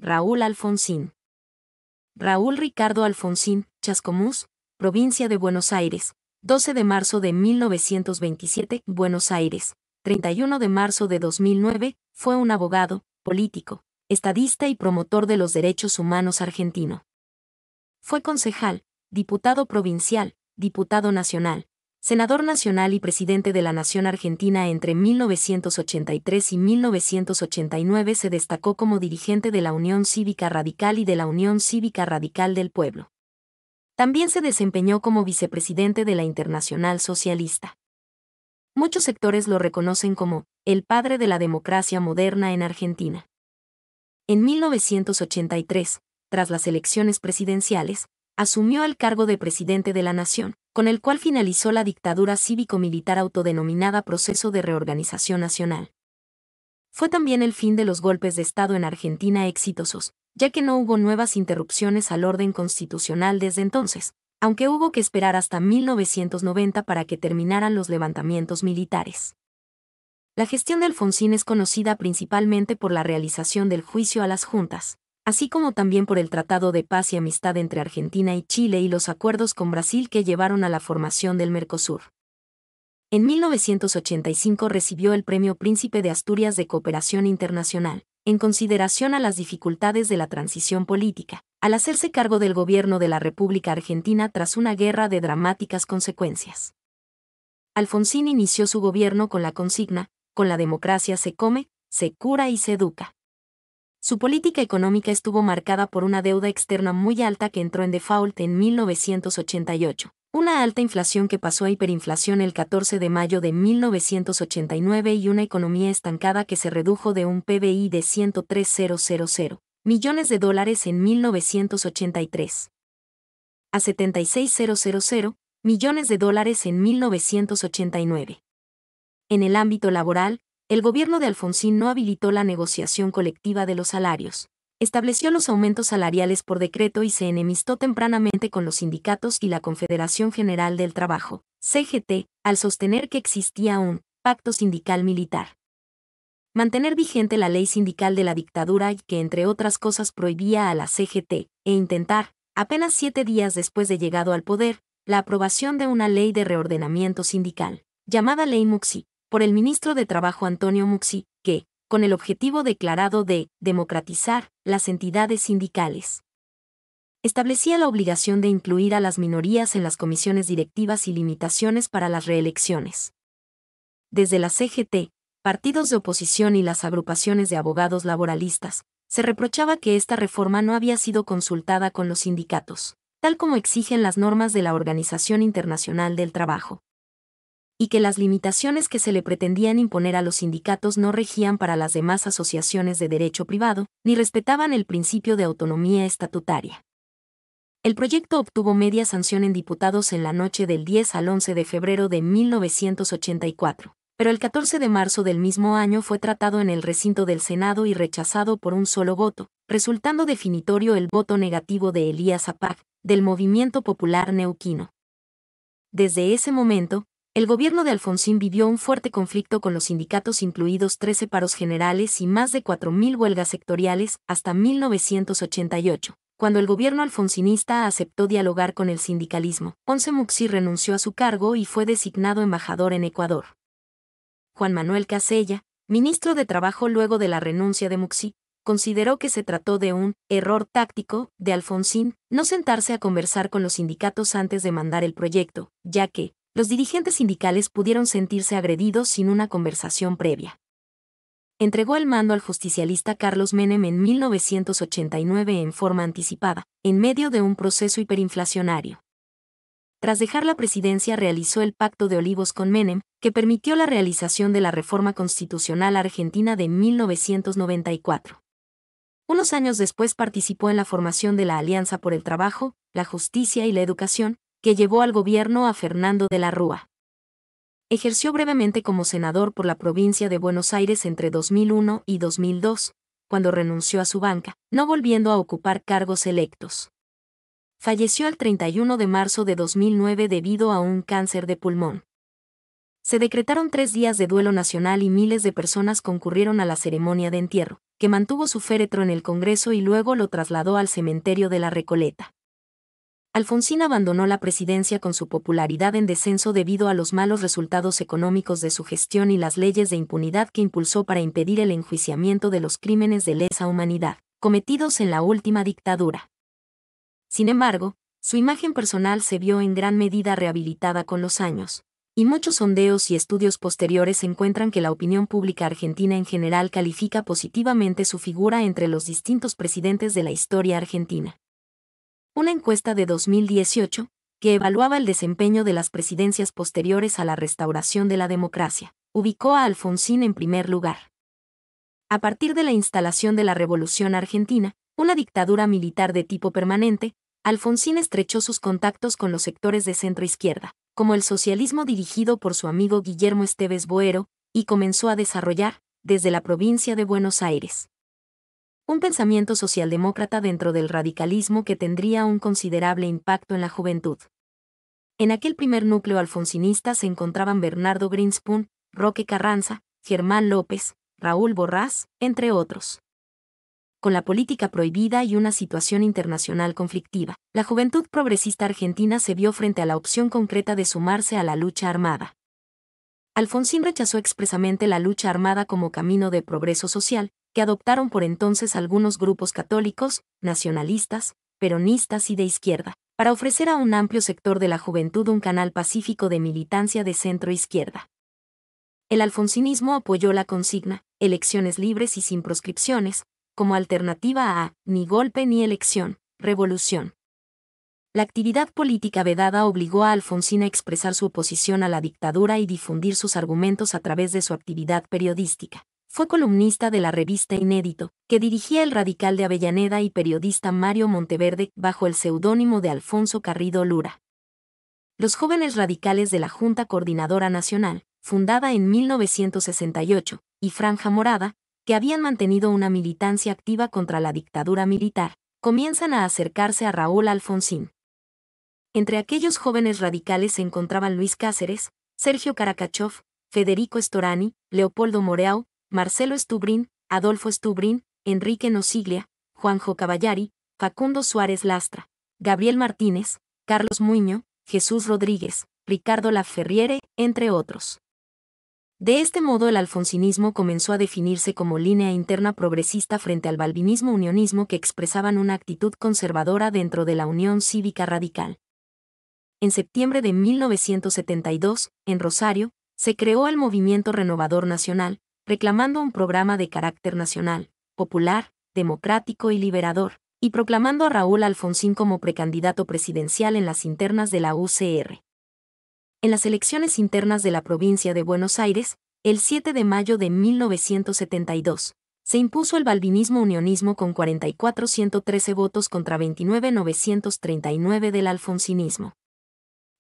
Raúl Alfonsín. Raúl Ricardo Alfonsín, Chascomús, provincia de Buenos Aires, 12 de marzo de 1927, Buenos Aires, 31 de marzo de 2009, fue un abogado, político, estadista y promotor de los derechos humanos argentino. Fue concejal, diputado provincial, diputado nacional, senador nacional y presidente de la Nación Argentina entre 1983 y 1989. Se destacó como dirigente de la Unión Cívica Radical y de la Unión Cívica Radical del Pueblo. También se desempeñó como vicepresidente de la Internacional Socialista. Muchos sectores lo reconocen como el padre de la democracia moderna en Argentina. En 1983, tras las elecciones presidenciales, asumió el cargo de presidente de la Nación, con el cual finalizó la dictadura cívico-militar autodenominada Proceso de Reorganización Nacional. Fue también el fin de los golpes de Estado en Argentina exitosos, ya que no hubo nuevas interrupciones al orden constitucional desde entonces, aunque hubo que esperar hasta 1990 para que terminaran los levantamientos militares. La gestión de Alfonsín es conocida principalmente por la realización del juicio a las juntas, así como también por el Tratado de Paz y Amistad entre Argentina y Chile y los acuerdos con Brasil que llevaron a la formación del Mercosur. En 1985 recibió el Premio Príncipe de Asturias de Cooperación Internacional, en consideración a las dificultades de la transición política, al hacerse cargo del gobierno de la República Argentina tras una guerra de dramáticas consecuencias. Alfonsín inició su gobierno con la consigna: con la democracia se come, se cura y se educa. Su política económica estuvo marcada por una deuda externa muy alta que entró en default en 1988, una alta inflación que pasó a hiperinflación el 14 de mayo de 1989 y una economía estancada que se redujo de un PBI de $103.000 millones en 1983 a $76.000 millones en 1989. En el ámbito laboral, el gobierno de Alfonsín no habilitó la negociación colectiva de los salarios, estableció los aumentos salariales por decreto y se enemistó tempranamente con los sindicatos y la Confederación General del Trabajo, CGT, al sostener que existía un pacto sindical militar. Mantener vigente la ley sindical de la dictadura y que entre otras cosas prohibía a la CGT, e intentar, apenas 7 días después de llegado al poder, la aprobación de una ley de reordenamiento sindical, llamada Ley Muxi, por el ministro de Trabajo Antonio Muxi, que, con el objetivo declarado de democratizar las entidades sindicales, establecía la obligación de incluir a las minorías en las comisiones directivas y limitaciones para las reelecciones. Desde la CGT, partidos de oposición y las agrupaciones de abogados laboralistas, se reprochaba que esta reforma no había sido consultada con los sindicatos, tal como exigen las normas de la Organización Internacional del Trabajo, y que las limitaciones que se le pretendían imponer a los sindicatos no regían para las demás asociaciones de derecho privado, ni respetaban el principio de autonomía estatutaria. El proyecto obtuvo media sanción en diputados en la noche del 10 al 11 de febrero de 1984, pero el 14 de marzo del mismo año fue tratado en el recinto del Senado y rechazado por un solo voto, resultando definitorio el voto negativo de Elías Apag, del Movimiento Popular Neuquino. Desde ese momento, el gobierno de Alfonsín vivió un fuerte conflicto con los sindicatos, incluidos 13 paros generales y más de 4.000 huelgas sectoriales, hasta 1988, cuando el gobierno alfonsinista aceptó dialogar con el sindicalismo. Ponce Muxi renunció a su cargo y fue designado embajador en Ecuador. Juan Manuel Casella, ministro de Trabajo luego de la renuncia de Muxi, consideró que se trató de un error táctico de Alfonsín no sentarse a conversar con los sindicatos antes de mandar el proyecto, ya que los dirigentes sindicales pudieron sentirse agredidos sin una conversación previa. Entregó el mando al justicialista Carlos Menem en 1989 en forma anticipada, en medio de un proceso hiperinflacionario. Tras dejar la presidencia realizó el Pacto de Olivos con Menem, que permitió la realización de la reforma constitucional argentina de 1994. Unos años después participó en la formación de la Alianza por el Trabajo, la Justicia y la Educación, que llevó al gobierno a Fernando de la Rúa. Ejerció brevemente como senador por la provincia de Buenos Aires entre 2001 y 2002, cuando renunció a su banca, no volviendo a ocupar cargos electos. Falleció el 31 de marzo de 2009 debido a un cáncer de pulmón. Se decretaron 3 días de duelo nacional y miles de personas concurrieron a la ceremonia de entierro, que mantuvo su féretro en el Congreso y luego lo trasladó al cementerio de la Recoleta. Alfonsín abandonó la presidencia con su popularidad en descenso debido a los malos resultados económicos de su gestión y las leyes de impunidad que impulsó para impedir el enjuiciamiento de los crímenes de lesa humanidad, cometidos en la última dictadura. Sin embargo, su imagen personal se vio en gran medida rehabilitada con los años, y muchos sondeos y estudios posteriores encuentran que la opinión pública argentina en general califica positivamente su figura entre los distintos presidentes de la historia argentina. Una encuesta de 2018, que evaluaba el desempeño de las presidencias posteriores a la restauración de la democracia, ubicó a Alfonsín en primer lugar. A partir de la instalación de la Revolución Argentina, una dictadura militar de tipo permanente, Alfonsín estrechó sus contactos con los sectores de centro-izquierda, como el socialismo dirigido por su amigo Guillermo Esteves Boero, y comenzó a desarrollar, desde la provincia de Buenos Aires, un pensamiento socialdemócrata dentro del radicalismo que tendría un considerable impacto en la juventud. En aquel primer núcleo alfonsinista se encontraban Bernardo Greenspoon, Roque Carranza, Germán López, Raúl Borrás, entre otros. Con la política prohibida y una situación internacional conflictiva, la juventud progresista argentina se vio frente a la opción concreta de sumarse a la lucha armada. Alfonsín rechazó expresamente la lucha armada como camino de progreso social, que adoptaron por entonces algunos grupos católicos, nacionalistas, peronistas y de izquierda, para ofrecer a un amplio sector de la juventud un canal pacífico de militancia de centro-izquierda. El alfonsinismo apoyó la consigna, elecciones libres y sin proscripciones, como alternativa a, ni golpe ni elección, revolución. La actividad política vedada obligó a Alfonsín a expresar su oposición a la dictadura y difundir sus argumentos a través de su actividad periodística. Fue columnista de la revista Inédito, que dirigía el Radical de Avellaneda, y periodista Mario Monteverde bajo el seudónimo de Alfonso Carrido Lura. Los jóvenes radicales de la Junta Coordinadora Nacional, fundada en 1968, y Franja Morada, que habían mantenido una militancia activa contra la dictadura militar, comienzan a acercarse a Raúl Alfonsín. Entre aquellos jóvenes radicales se encontraban Luis Cáceres, Sergio Caracachov, Federico Storani, Leopoldo Moreau, Marcelo Stubrin, Adolfo Stubrin, Enrique Nosiglia, Juanjo Caballari, Facundo Suárez Lastra, Gabriel Martínez, Carlos Muño, Jesús Rodríguez, Ricardo Laferriere, entre otros. De este modo el alfonsinismo comenzó a definirse como línea interna progresista frente al balvinismo-unionismo, que expresaban una actitud conservadora dentro de la Unión Cívica Radical. En septiembre de 1972, en Rosario, se creó el Movimiento Renovador Nacional, reclamando un programa de carácter nacional, popular, democrático y liberador, y proclamando a Raúl Alfonsín como precandidato presidencial en las internas de la UCR. En las elecciones internas de la provincia de Buenos Aires, el 7 de mayo de 1972, se impuso el balvinismo-unionismo con 44.113 votos contra 29.939 del alfonsinismo.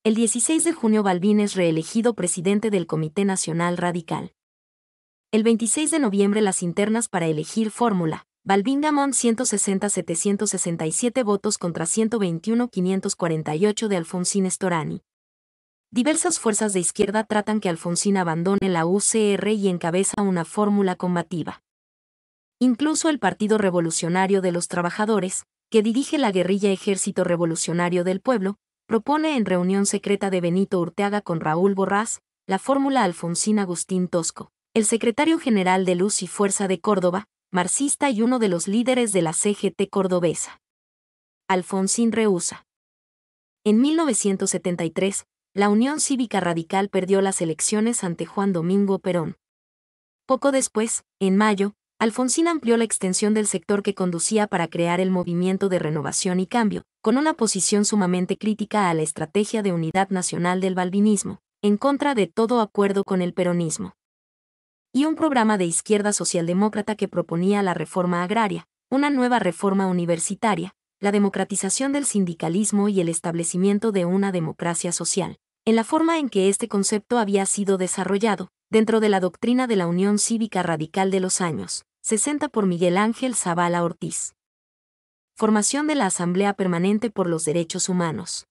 El 16 de junio Balbín es reelegido presidente del Comité Nacional Radical. El 26 de noviembre las internas para elegir fórmula, Balbín-Gamón 160.767 votos contra 121.548 de Alfonsín Storani. Diversas fuerzas de izquierda tratan que Alfonsín abandone la UCR y encabeza una fórmula combativa. Incluso el Partido Revolucionario de los Trabajadores, que dirige la guerrilla Ejército Revolucionario del Pueblo, propone en reunión secreta de Benito Urteaga con Raúl Borrás, la fórmula Alfonsín Agustín Tosco, el secretario general de Luz y Fuerza de Córdoba, marxista y uno de los líderes de la CGT cordobesa. Alfonsín rehúsa. En 1973, la Unión Cívica Radical perdió las elecciones ante Juan Domingo Perón. Poco después, en mayo, Alfonsín amplió la extensión del sector que conducía para crear el Movimiento de Renovación y Cambio, con una posición sumamente crítica a la estrategia de unidad nacional del balvinismo, en contra de todo acuerdo con el peronismo. Y un programa de izquierda socialdemócrata que proponía la reforma agraria, una nueva reforma universitaria, la democratización del sindicalismo y el establecimiento de una democracia social, en la forma en que este concepto había sido desarrollado, dentro de la doctrina de la Unión Cívica Radical de los años 60 por Miguel Ángel Zavala Ortiz. Formación de la Asamblea Permanente por los Derechos Humanos.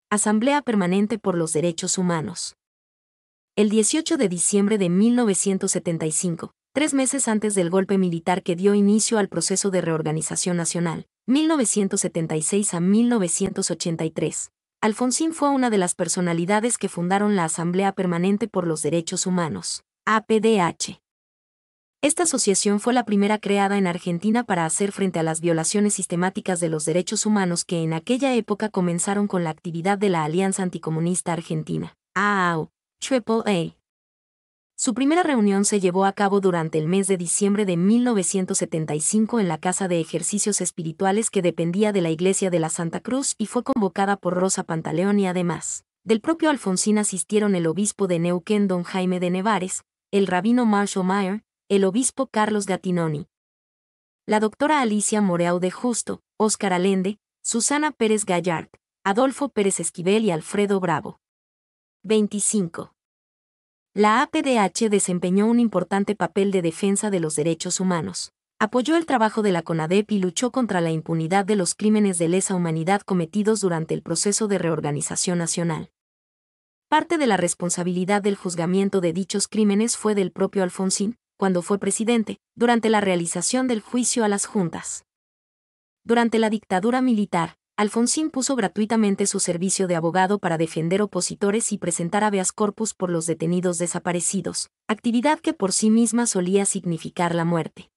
Asamblea Permanente por los Derechos Humanos. El 18 de diciembre de 1975, 3 meses antes del golpe militar que dio inicio al proceso de reorganización nacional, 1976 a 1983, Alfonsín fue una de las personalidades que fundaron la Asamblea Permanente por los Derechos Humanos, APDH. Esta asociación fue la primera creada en Argentina para hacer frente a las violaciones sistemáticas de los derechos humanos que en aquella época comenzaron con la actividad de la Alianza Anticomunista Argentina, AAO, AAA. Su primera reunión se llevó a cabo durante el mes de diciembre de 1975 en la Casa de Ejercicios Espirituales que dependía de la Iglesia de la Santa Cruz y fue convocada por Rosa Pantaleón y además del propio Alfonsín asistieron el obispo de Neuquén don Jaime de Nevares, el rabino Marshall Mayer, el obispo Carlos Gattinoni, la doctora Alicia Moreau de Justo, Óscar Allende, Susana Pérez Gallart, Adolfo Pérez Esquivel y Alfredo Bravo. 25. La APDH desempeñó un importante papel de defensa de los derechos humanos. Apoyó el trabajo de la CONADEP y luchó contra la impunidad de los crímenes de lesa humanidad cometidos durante el proceso de reorganización nacional. Parte de la responsabilidad del juzgamiento de dichos crímenes fue del propio Alfonsín, cuando fue presidente, durante la realización del juicio a las juntas. Durante la dictadura militar, Alfonsín puso gratuitamente su servicio de abogado para defender opositores y presentar habeas corpus por los detenidos desaparecidos, actividad que por sí misma solía significar la muerte.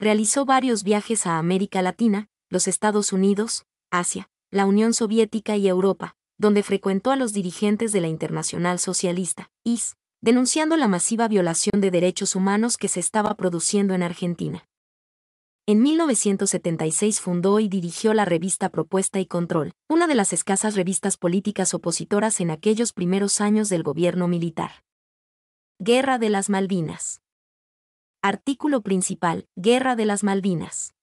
Realizó varios viajes a América Latina, los Estados Unidos, Asia, la Unión Soviética y Europa, donde frecuentó a los dirigentes de la Internacional Socialista, IS, denunciando la masiva violación de derechos humanos que se estaba produciendo en Argentina. En 1976 fundó y dirigió la revista Propuesta y Control, una de las escasas revistas políticas opositoras en aquellos primeros años del gobierno militar. Guerra de las Malvinas. Artículo principal: Guerra de las Malvinas.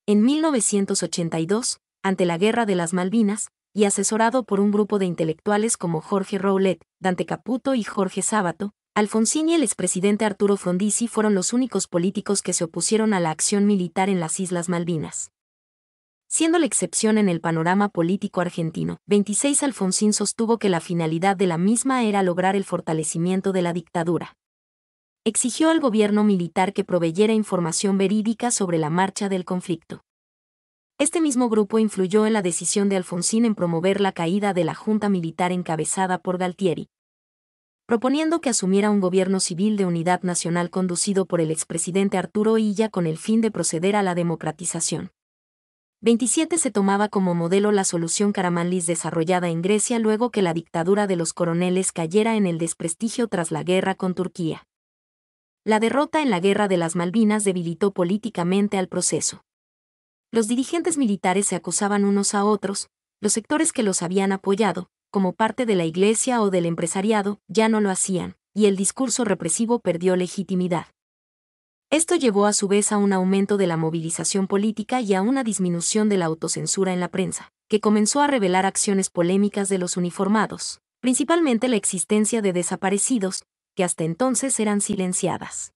En 1982, ante la Guerra de las Malvinas, y asesorado por un grupo de intelectuales como Jorge Roulet, Dante Caputo y Jorge Sábato, Alfonsín y el expresidente Arturo Frondizi fueron los únicos políticos que se opusieron a la acción militar en las Islas Malvinas. Siendo la excepción en el panorama político argentino, 26 Alfonsín sostuvo que la finalidad de la misma era lograr el fortalecimiento de la dictadura. Exigió al gobierno militar que proveyera información verídica sobre la marcha del conflicto. Este mismo grupo influyó en la decisión de Alfonsín en promover la caída de la junta militar encabezada por Galtieri, proponiendo que asumiera un gobierno civil de unidad nacional conducido por el expresidente Arturo Illia con el fin de proceder a la democratización. 27 Se tomaba como modelo la solución Karamanlis desarrollada en Grecia luego que la dictadura de los coroneles cayera en el desprestigio tras la guerra con Turquía. La derrota en la Guerra de las Malvinas debilitó políticamente al proceso. Los dirigentes militares se acusaban unos a otros, los sectores que los habían apoyado, como parte de la Iglesia o del empresariado, ya no lo hacían, y el discurso represivo perdió legitimidad. Esto llevó a su vez a un aumento de la movilización política y a una disminución de la autocensura en la prensa, que comenzó a revelar acciones polémicas de los uniformados, principalmente la existencia de desaparecidos, que hasta entonces eran silenciadas.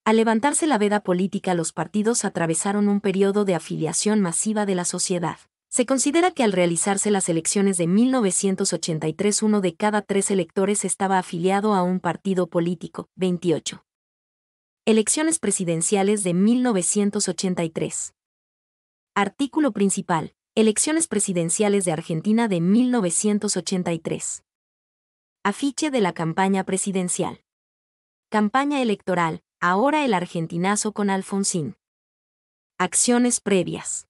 Al levantarse la veda política, los partidos atravesaron un periodo de afiliación masiva de la sociedad. Se considera que al realizarse las elecciones de 1983 uno de cada 3 electores estaba afiliado a un partido político. 28. Elecciones presidenciales de 1983. Artículo principal: Elecciones presidenciales de Argentina de 1983. Afiche de la campaña presidencial. Campaña electoral, ahora el argentinazo con Alfonsín. Acciones previas.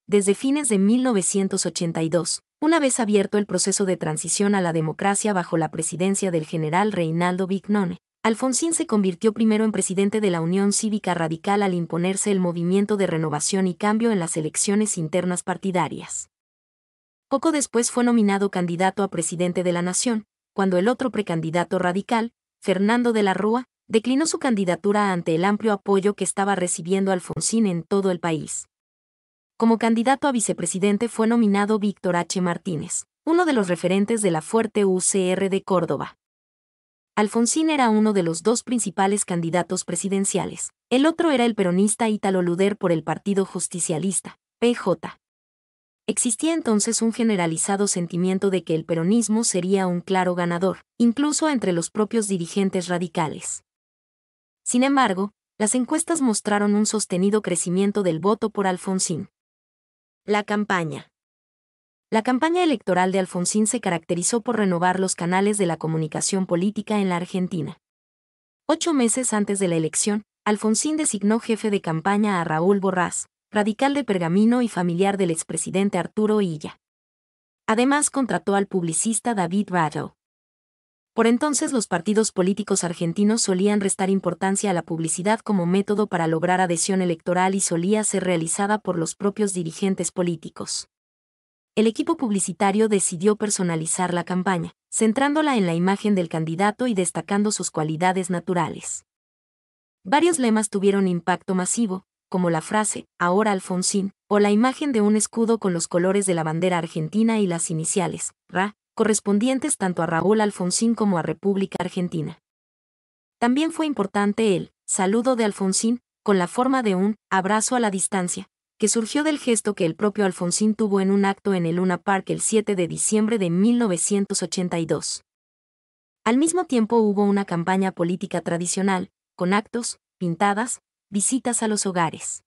Desde fines de 1982, una vez abierto el proceso de transición a la democracia bajo la presidencia del general Reinaldo Vignone, Alfonsín se convirtió primero en presidente de la Unión Cívica Radical al imponerse el Movimiento de Renovación y Cambio en las elecciones internas partidarias. Poco después fue nominado candidato a presidente de la Nación, cuando el otro precandidato radical, Fernando de la Rúa, declinó su candidatura ante el amplio apoyo que estaba recibiendo Alfonsín en todo el país. Como candidato a vicepresidente fue nominado Víctor H. Martínez, uno de los referentes de la fuerte UCR de Córdoba. Alfonsín era uno de los 2 principales candidatos presidenciales, el otro era el peronista Ítalo Luder por el Partido Justicialista, PJ. Existía entonces un generalizado sentimiento de que el peronismo sería un claro ganador, incluso entre los propios dirigentes radicales. Sin embargo, las encuestas mostraron un sostenido crecimiento del voto por Alfonsín. La campaña. La campaña electoral de Alfonsín se caracterizó por renovar los canales de la comunicación política en la Argentina. 8 meses antes de la elección, Alfonsín designó jefe de campaña a Raúl Borrás, radical de Pergamino y familiar del expresidente Arturo Illa. Además contrató al publicista David Ratto. Por entonces los partidos políticos argentinos solían restar importancia a la publicidad como método para lograr adhesión electoral y solía ser realizada por los propios dirigentes políticos. El equipo publicitario decidió personalizar la campaña, centrándola en la imagen del candidato y destacando sus cualidades naturales. Varios lemas tuvieron impacto masivo, como la frase "Ahora Alfonsín", o la imagen de un escudo con los colores de la bandera argentina y las iniciales RA, correspondientes tanto a Raúl Alfonsín como a República Argentina. También fue importante el saludo de Alfonsín, con la forma de un abrazo a la distancia, que surgió del gesto que el propio Alfonsín tuvo en un acto en el Luna Park el 7 de diciembre de 1982. Al mismo tiempo hubo una campaña política tradicional, con actos, pintadas, visitas a los hogares.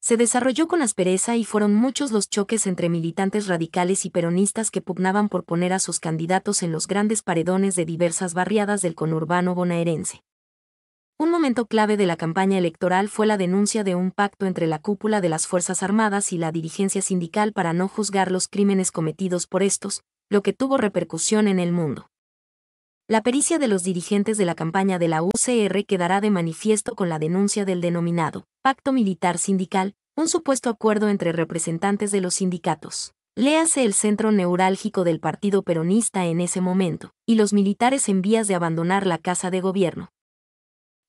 Se desarrolló con aspereza y fueron muchos los choques entre militantes radicales y peronistas que pugnaban por poner a sus candidatos en los grandes paredones de diversas barriadas del conurbano bonaerense. Un momento clave de la campaña electoral fue la denuncia de un pacto entre la cúpula de las Fuerzas Armadas y la dirigencia sindical para no juzgar los crímenes cometidos por estos, lo que tuvo repercusión en el mundo. La pericia de los dirigentes de la campaña de la UCR quedará de manifiesto con la denuncia del denominado Pacto Militar Sindical, un supuesto acuerdo entre representantes de los sindicatos, léase el centro neurálgico del partido peronista en ese momento, y los militares en vías de abandonar la Casa de Gobierno.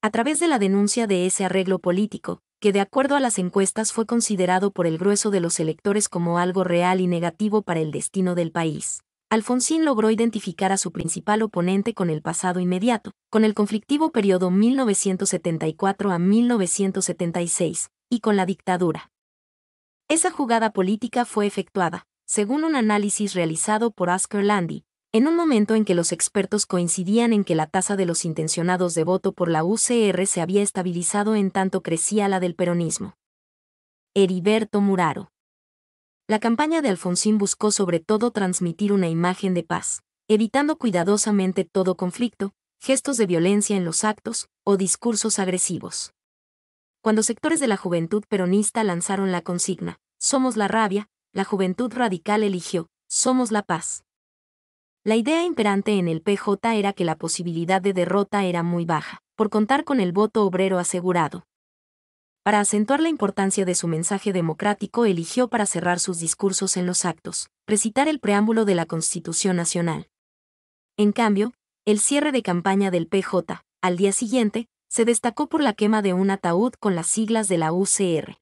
A través de la denuncia de ese arreglo político, que de acuerdo a las encuestas fue considerado por el grueso de los electores como algo real y negativo para el destino del país, Alfonsín logró identificar a su principal oponente con el pasado inmediato, con el conflictivo periodo 1974 a 1976, y con la dictadura. Esa jugada política fue efectuada, según un análisis realizado por Oscar Landy, en un momento en que los expertos coincidían en que la tasa de los intencionados de voto por la UCR se había estabilizado en tanto crecía la del peronismo. Heriberto Muraro. La campaña de Alfonsín buscó sobre todo transmitir una imagen de paz, evitando cuidadosamente todo conflicto, gestos de violencia en los actos o discursos agresivos. Cuando sectores de la juventud peronista lanzaron la consigna "Somos la rabia", la juventud radical eligió "Somos la paz". La idea imperante en el PJ era que la posibilidad de derrota era muy baja, por contar con el voto obrero asegurado. Para acentuar la importancia de su mensaje democrático, eligió para cerrar sus discursos en los actos, recitar el preámbulo de la Constitución Nacional. En cambio, el cierre de campaña del PJ, al día siguiente, se destacó por la quema de un ataúd con las siglas de la UCR.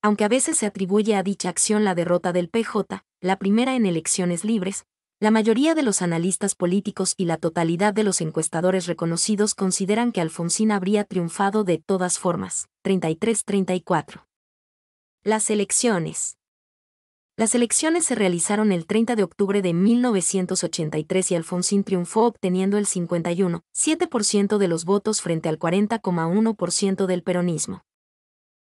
Aunque a veces se atribuye a dicha acción la derrota del PJ, la primera en elecciones libres, la mayoría de los analistas políticos y la totalidad de los encuestadores reconocidos consideran que Alfonsín habría triunfado de todas formas. 33-34. Las elecciones. Las elecciones se realizaron el 30 de octubre de 1983 y Alfonsín triunfó obteniendo el 51,7% de los votos frente al 40,1% del peronismo.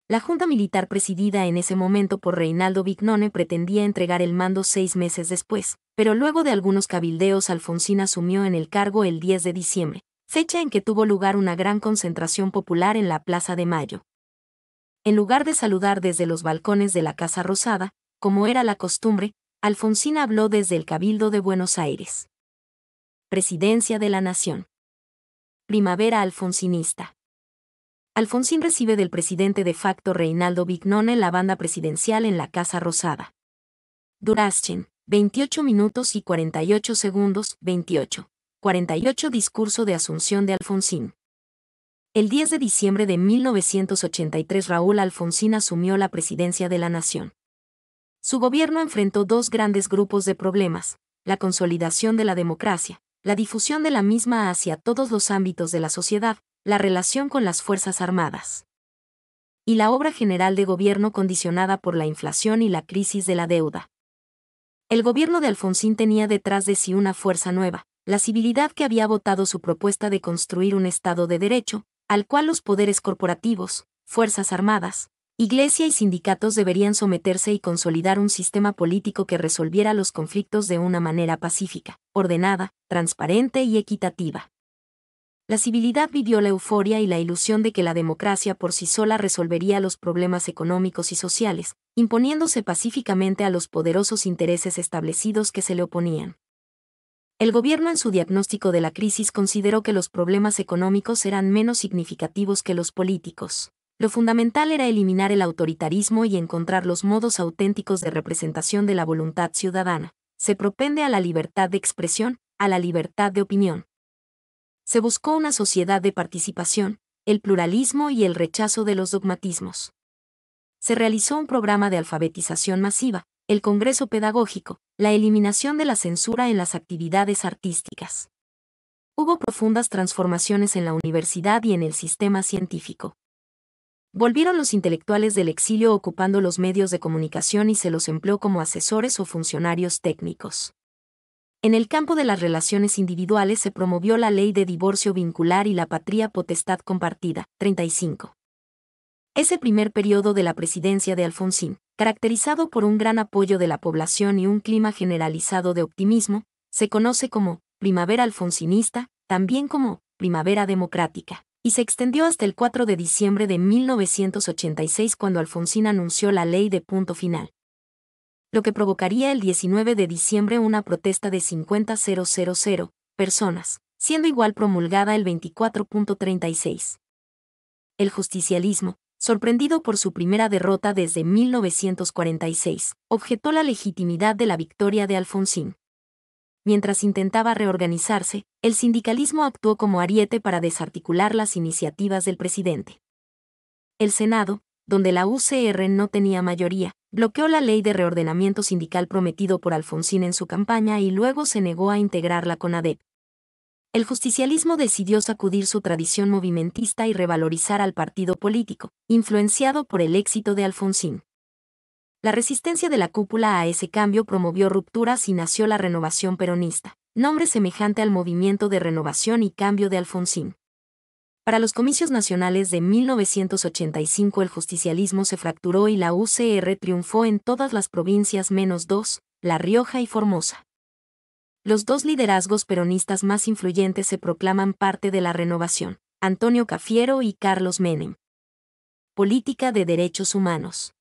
La junta militar presidida en ese momento por Reinaldo Vignone pretendía entregar el mando 6 meses después, pero luego de algunos cabildeos Alfonsín asumió en el cargo el 10 de diciembre, fecha en que tuvo lugar una gran concentración popular en la Plaza de Mayo. En lugar de saludar desde los balcones de la Casa Rosada, como era la costumbre, Alfonsín habló desde el Cabildo de Buenos Aires. Presidencia de la Nación. Primavera alfonsinista. Alfonsín recibe del presidente de facto Reinaldo Vignone la banda presidencial en la Casa Rosada. Duración: 28 minutos y 48 segundos, 48 discurso de asunción de Alfonsín. El 10 de diciembre de 1983 Raúl Alfonsín asumió la presidencia de la Nación. Su gobierno enfrentó dos grandes grupos de problemas: la consolidación de la democracia, la difusión de la misma hacia todos los ámbitos de la sociedad, la relación con las Fuerzas Armadas. y la obra general de gobierno condicionada por la inflación y la crisis de la deuda. El gobierno de Alfonsín tenía detrás de sí una fuerza nueva, la civilidad que había votado su propuesta de construir un Estado de Derecho, al cual los poderes corporativos, fuerzas armadas, Iglesia y sindicatos deberían someterse y consolidar un sistema político que resolviera los conflictos de una manera pacífica, ordenada, transparente y equitativa. La civilidad vivió la euforia y la ilusión de que la democracia por sí sola resolvería los problemas económicos y sociales, imponiéndose pacíficamente a los poderosos intereses establecidos que se le oponían. El gobierno en su diagnóstico de la crisis consideró que los problemas económicos eran menos significativos que los políticos. Lo fundamental era eliminar el autoritarismo y encontrar los modos auténticos de representación de la voluntad ciudadana. Se propende a la libertad de expresión, a la libertad de opinión. Se buscó una sociedad de participación, el pluralismo y el rechazo de los dogmatismos. Se realizó un programa de alfabetización masiva, el Congreso Pedagógico, la eliminación de la censura en las actividades artísticas. Hubo profundas transformaciones en la universidad y en el sistema científico. Volvieron los intelectuales del exilio ocupando los medios de comunicación y se los empleó como asesores o funcionarios técnicos. En el campo de las relaciones individuales se promovió la ley de divorcio vincular y la patria potestad compartida, 35. Ese primer periodo de la presidencia de Alfonsín, caracterizado por un gran apoyo de la población y un clima generalizado de optimismo, se conoce como primavera alfonsinista, también como primavera democrática, y se extendió hasta el 4 de diciembre de 1986 cuando Alfonsín anunció la ley de punto final. Lo que provocaría el 19 de diciembre una protesta de 50.000 personas, siendo igual promulgada el 24.36. El justicialismo, sorprendido por su primera derrota desde 1946, objetó la legitimidad de la victoria de Alfonsín. Mientras intentaba reorganizarse, el sindicalismo actuó como ariete para desarticular las iniciativas del presidente. El Senado, donde la UCR no tenía mayoría, bloqueó la ley de reordenamiento sindical prometido por Alfonsín en su campaña y luego se negó a integrarla con ADEP. El justicialismo decidió sacudir su tradición movimentista y revalorizar al partido político, influenciado por el éxito de Alfonsín. La resistencia de la cúpula a ese cambio promovió rupturas y nació la Renovación Peronista, nombre semejante al Movimiento de Renovación y Cambio de Alfonsín. Para los comicios nacionales de 1985 el justicialismo se fracturó y la UCR triunfó en todas las provincias menos dos, La Rioja y Formosa. Los dos liderazgos peronistas más influyentes se proclaman parte de la renovación, Antonio Cafiero y Carlos Menem. Política de derechos humanos.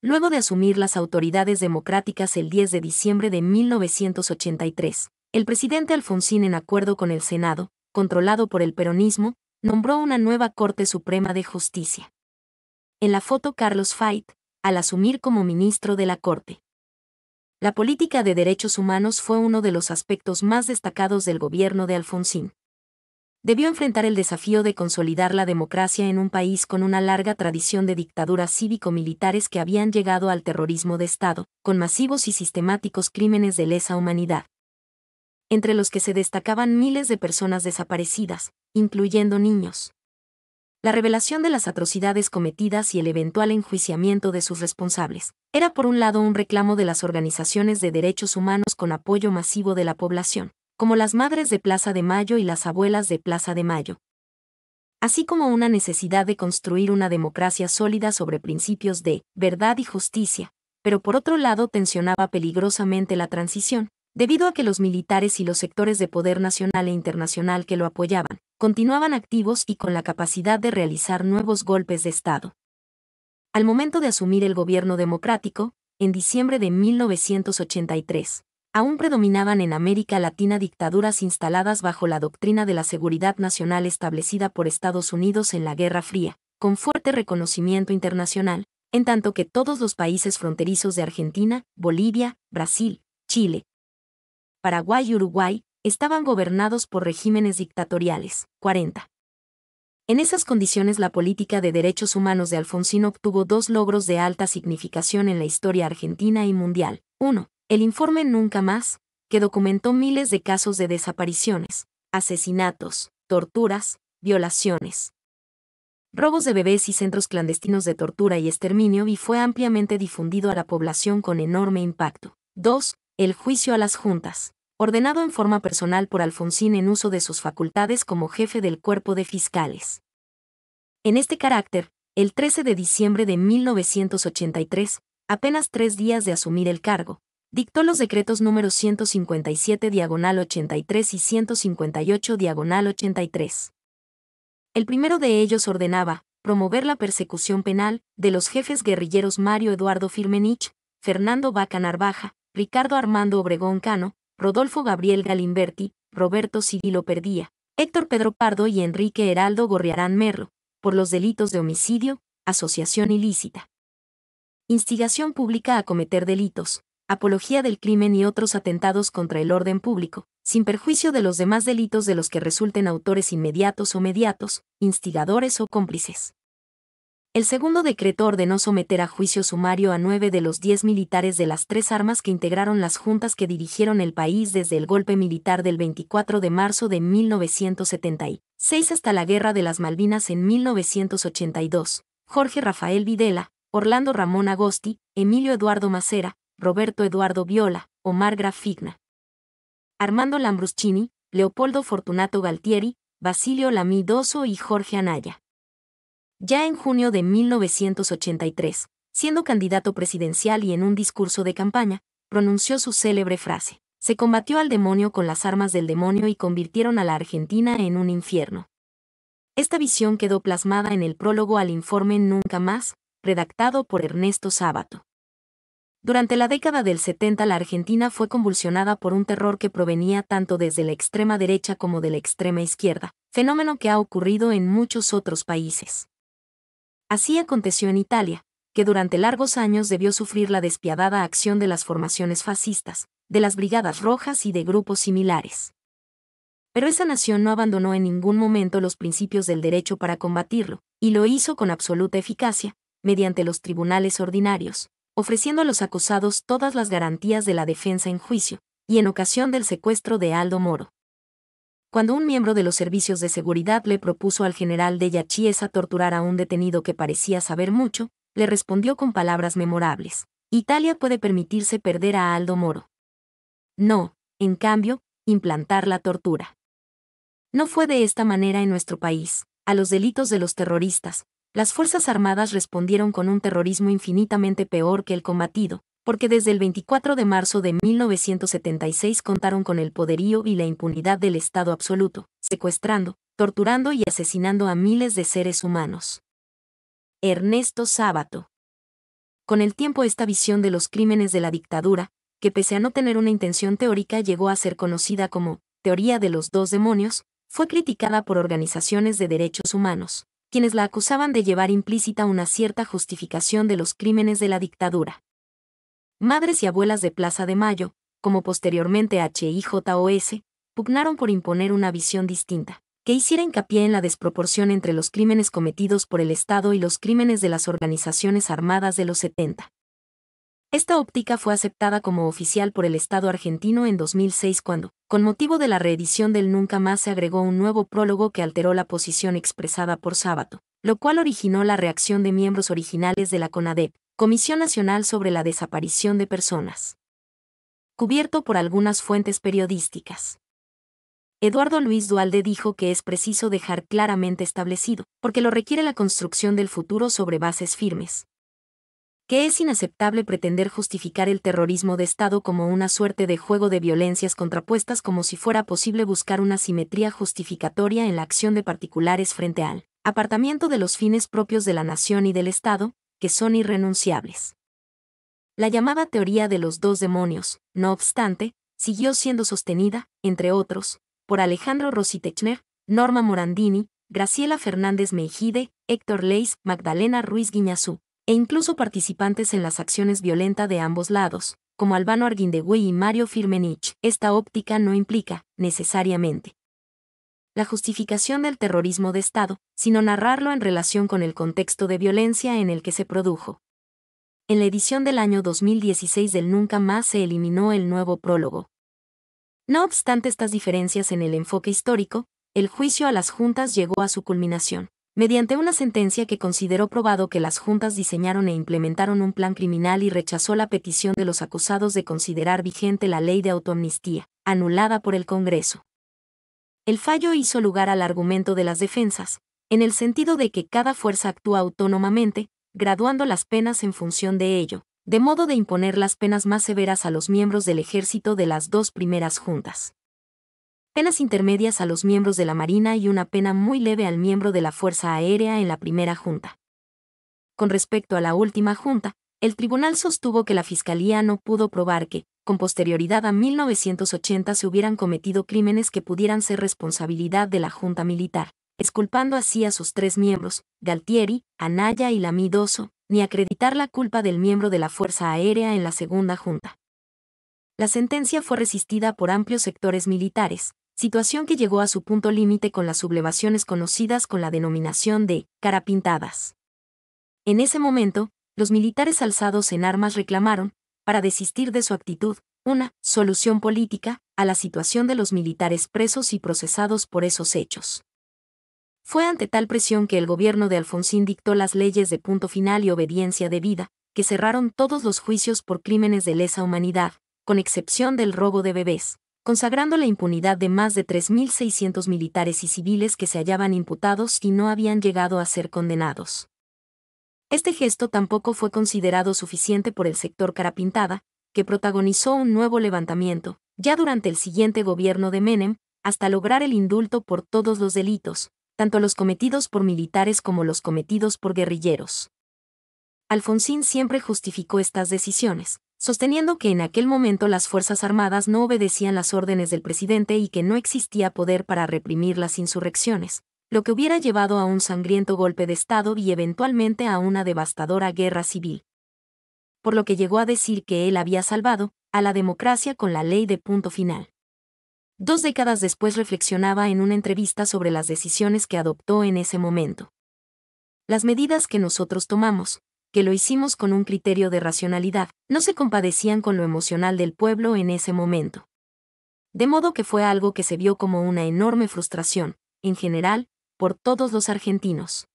Luego de asumir las autoridades democráticas el 10 de diciembre de 1983, el presidente Alfonsín, en acuerdo con el Senado, controlado por el peronismo, nombró una nueva Corte Suprema de Justicia. En la foto Carlos Fait, al asumir como ministro de la Corte. La política de derechos humanos fue uno de los aspectos más destacados del gobierno de Alfonsín. Debió enfrentar el desafío de consolidar la democracia en un país con una larga tradición de dictaduras cívico-militares que habían llegado al terrorismo de Estado, con masivos y sistemáticos crímenes de lesa humanidad, entre los que se destacaban miles de personas desaparecidas, incluyendo niños. La revelación de las atrocidades cometidas y el eventual enjuiciamiento de sus responsables era por un lado un reclamo de las organizaciones de derechos humanos con apoyo masivo de la población, como las Madres de Plaza de Mayo y las Abuelas de Plaza de Mayo, así como una necesidad de construir una democracia sólida sobre principios de verdad y justicia, pero por otro lado tensionaba peligrosamente la transición, debido a que los militares y los sectores de poder nacional e internacional que lo apoyaban continuaban activos y con la capacidad de realizar nuevos golpes de Estado. Al momento de asumir el gobierno democrático, en diciembre de 1983, aún predominaban en América Latina dictaduras instaladas bajo la doctrina de la seguridad nacional establecida por Estados Unidos en la Guerra Fría, con fuerte reconocimiento internacional, en tanto que todos los países fronterizos de Argentina, Bolivia, Brasil, Chile, Paraguay y Uruguay estaban gobernados por regímenes dictatoriales. 40. En esas condiciones la política de derechos humanos de Alfonsín obtuvo dos logros de alta significación en la historia argentina y mundial. 1. El informe Nunca Más, que documentó miles de casos de desapariciones, asesinatos, torturas, violaciones, robos de bebés y centros clandestinos de tortura y exterminio, y fue ampliamente difundido a la población con enorme impacto. 2. El juicio a las juntas. Ordenado en forma personal por Alfonsín en uso de sus facultades como jefe del cuerpo de fiscales. En este carácter, el 13 de diciembre de 1983, apenas 3 días de asumir el cargo, dictó los decretos números 157/83 y 158/83. El primero de ellos ordenaba promover la persecución penal de los jefes guerrilleros Mario Eduardo Firmenich, Fernando Vaca Narvaja, Ricardo Armando Obregón Cano, Rodolfo Gabriel Galimberti, Roberto Cirilo Perdía, Héctor Pedro Pardo y Enrique Heraldo Gorriarán Merlo, por los delitos de homicidio, asociación ilícita, instigación pública a cometer delitos, apología del crimen y otros atentados contra el orden público, sin perjuicio de los demás delitos de los que resulten autores inmediatos o mediatos, instigadores o cómplices. El segundo decreto ordenó someter a juicio sumario a 9 de los 10 militares de las 3 armas que integraron las juntas que dirigieron el país desde el golpe militar del 24 de marzo de 1976 hasta la Guerra de las Malvinas en 1982, Jorge Rafael Videla, Orlando Ramón Agosti, Emilio Eduardo Macera, Roberto Eduardo Viola, Omar Graf Figna, Armando Lambruschini, Leopoldo Fortunato Galtieri, Basilio Lamí Dosso y Jorge Anaya. Ya en junio de 1983, siendo candidato presidencial y en un discurso de campaña, pronunció su célebre frase: "Se combatió al demonio con las armas del demonio y convirtieron a la Argentina en un infierno". Esta visión quedó plasmada en el prólogo al informe Nunca Más, redactado por Ernesto Sábato. Durante la década del 70 la Argentina fue convulsionada por un terror que provenía tanto desde la extrema derecha como de la extrema izquierda, fenómeno que ha ocurrido en muchos otros países. Así aconteció en Italia, que durante largos años debió sufrir la despiadada acción de las formaciones fascistas, de las Brigadas Rojas y de grupos similares. Pero esa nación no abandonó en ningún momento los principios del derecho para combatirlo, y lo hizo con absoluta eficacia, mediante los tribunales ordinarios, ofreciendo a los acusados todas las garantías de la defensa en juicio, y en ocasión del secuestro de Aldo Moro. Cuando un miembro de los servicios de seguridad le propuso al general Della Chiesa torturar a un detenido que parecía saber mucho, le respondió con palabras memorables: "Italia puede permitirse perder a Aldo Moro. No, en cambio, implantar la tortura". No fue de esta manera en nuestro país. A los delitos de los terroristas, las Fuerzas Armadas respondieron con un terrorismo infinitamente peor que el combatido, porque desde el 24 de marzo de 1976 contaron con el poderío y la impunidad del Estado absoluto, secuestrando, torturando y asesinando a miles de seres humanos. Ernesto Sábato. Con el tiempo esta visión de los crímenes de la dictadura, que pese a no tener una intención teórica llegó a ser conocida como teoría de los dos demonios, fue criticada por organizaciones de derechos humanos, quienes la acusaban de llevar implícita una cierta justificación de los crímenes de la dictadura. Madres y abuelas de Plaza de Mayo, como posteriormente HIJOS, pugnaron por imponer una visión distinta, que hiciera hincapié en la desproporción entre los crímenes cometidos por el Estado y los crímenes de las organizaciones armadas de los 70. Esta óptica fue aceptada como oficial por el Estado argentino en 2006 cuando, con motivo de la reedición del Nunca Más, se agregó un nuevo prólogo que alteró la posición expresada por Sábato, lo cual originó la reacción de miembros originales de la CONADEP, Comisión Nacional sobre la Desaparición de Personas. Cubierto por algunas fuentes periodísticas. Eduardo Luis Duhalde dijo que es preciso dejar claramente establecido, porque lo requiere la construcción del futuro sobre bases firmes, que es inaceptable pretender justificar el terrorismo de Estado como una suerte de juego de violencias contrapuestas, como si fuera posible buscar una simetría justificatoria en la acción de particulares frente al apartamiento de los fines propios de la nación y del Estado, que son irrenunciables. La llamada teoría de los dos demonios, no obstante, siguió siendo sostenida, entre otros, por Alejandro Rossi Techner, Norma Morandini, Graciela Fernández Meijide, Héctor Leis, Magdalena Ruiz Guiñazú, e incluso participantes en las acciones violentas de ambos lados, como Albano Arguindegui y Mario Firmenich. Esta óptica no implica, necesariamente, la justificación del terrorismo de Estado, sino narrarlo en relación con el contexto de violencia en el que se produjo. En la edición del año 2016 del Nunca Más se eliminó el nuevo prólogo. No obstante estas diferencias en el enfoque histórico, el juicio a las juntas llegó a su culminación, mediante una sentencia que consideró probado que las juntas diseñaron e implementaron un plan criminal y rechazó la petición de los acusados de considerar vigente la ley de autoamnistía, anulada por el Congreso. El fallo hizo lugar al argumento de las defensas, en el sentido de que cada fuerza actúa autónomamente, graduando las penas en función de ello, de modo de imponer las penas más severas a los miembros del ejército de las dos primeras juntas, penas intermedias a los miembros de la Marina y una pena muy leve al miembro de la Fuerza Aérea en la primera junta. Con respecto a la última junta, el tribunal sostuvo que la Fiscalía no pudo probar que, con posterioridad a 1980, se hubieran cometido crímenes que pudieran ser responsabilidad de la junta militar, exculpando así a sus tres miembros, Galtieri, Anaya y Lamidoso, ni acreditar la culpa del miembro de la Fuerza Aérea en la segunda junta. La sentencia fue resistida por amplios sectores militares, situación que llegó a su punto límite con las sublevaciones conocidas con la denominación de carapintadas. En ese momento, los militares alzados en armas reclamaron, para desistir de su actitud, una solución política a la situación de los militares presos y procesados por esos hechos. Fue ante tal presión que el gobierno de Alfonsín dictó las leyes de punto final y obediencia debida, que cerraron todos los juicios por crímenes de lesa humanidad, con excepción del robo de bebés, consagrando la impunidad de más de 3.600 militares y civiles que se hallaban imputados y no habían llegado a ser condenados. Este gesto tampoco fue considerado suficiente por el sector carapintada, que protagonizó un nuevo levantamiento, ya durante el siguiente gobierno de Menem, hasta lograr el indulto por todos los delitos, tanto los cometidos por militares como los cometidos por guerrilleros. Alfonsín siempre justificó estas decisiones, sosteniendo que en aquel momento las Fuerzas Armadas no obedecían las órdenes del presidente y que no existía poder para reprimir las insurrecciones, lo que hubiera llevado a un sangriento golpe de Estado y eventualmente a una devastadora guerra civil. Por lo que llegó a decir que él había salvado a la democracia con la ley de punto final. 2 décadas después reflexionaba en una entrevista sobre las decisiones que adoptó en ese momento. Las medidas que nosotros tomamos, que lo hicimos con un criterio de racionalidad, no se compadecían con lo emocional del pueblo en ese momento. De modo que fue algo que se vio como una enorme frustración, en general, por todos los argentinos.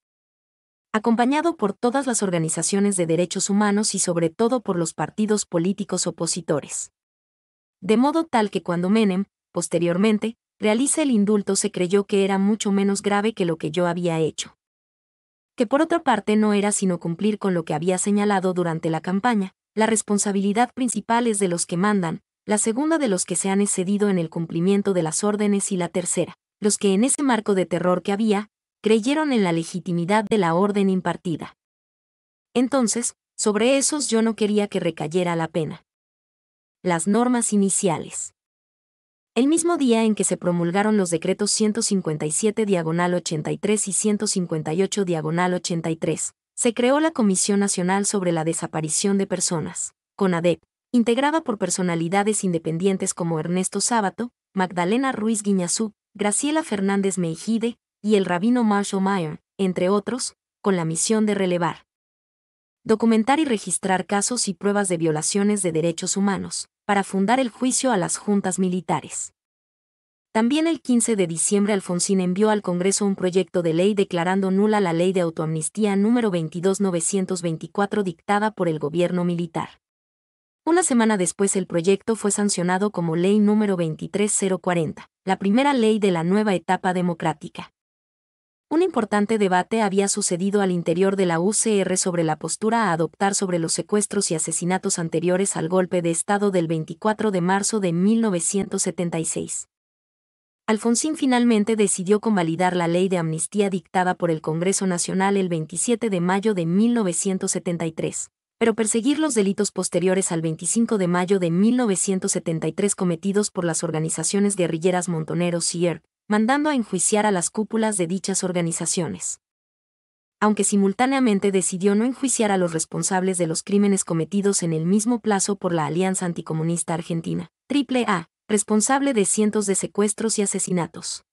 Acompañado por todas las organizaciones de derechos humanos y sobre todo por los partidos políticos opositores. De modo tal que cuando Menem, posteriormente, realiza el indulto se creyó que era mucho menos grave que lo que yo había hecho. Que por otra parte no era sino cumplir con lo que había señalado durante la campaña, la responsabilidad principal es de los que mandan, la segunda de los que se han excedido en el cumplimiento de las órdenes y la tercera, los que en ese marco de terror que había, creyeron en la legitimidad de la orden impartida. Entonces, sobre esos yo no quería que recayera la pena. Las normas iniciales. El mismo día en que se promulgaron los decretos 157/83 y 158/83, se creó la Comisión Nacional sobre la Desaparición de Personas, CONADEP, integrada por personalidades independientes como Ernesto Sábato, Magdalena Ruiz Guiñazú, Graciela Fernández Meijide y el rabino Marshall Mayer, entre otros, con la misión de relevar, documentar y registrar casos y pruebas de violaciones de derechos humanos, para fundar el juicio a las juntas militares. También el 15 de diciembre Alfonsín envió al Congreso un proyecto de ley declarando nula la Ley de Autoamnistía número 22.924 dictada por el gobierno militar. Una semana después el proyecto fue sancionado como Ley número 23.040, la primera ley de la nueva etapa democrática. Un importante debate había sucedido al interior de la UCR sobre la postura a adoptar sobre los secuestros y asesinatos anteriores al golpe de Estado del 24 de marzo de 1976. Alfonsín finalmente decidió convalidar la ley de amnistía dictada por el Congreso Nacional el 27 de mayo de 1973, pero perseguir los delitos posteriores al 25 de mayo de 1973 cometidos por las organizaciones guerrilleras Montoneros y ERP, mandando a enjuiciar a las cúpulas de dichas organizaciones. Aunque simultáneamente decidió no enjuiciar a los responsables de los crímenes cometidos en el mismo plazo por la Alianza Anticomunista Argentina, AAA, responsable de cientos de secuestros y asesinatos.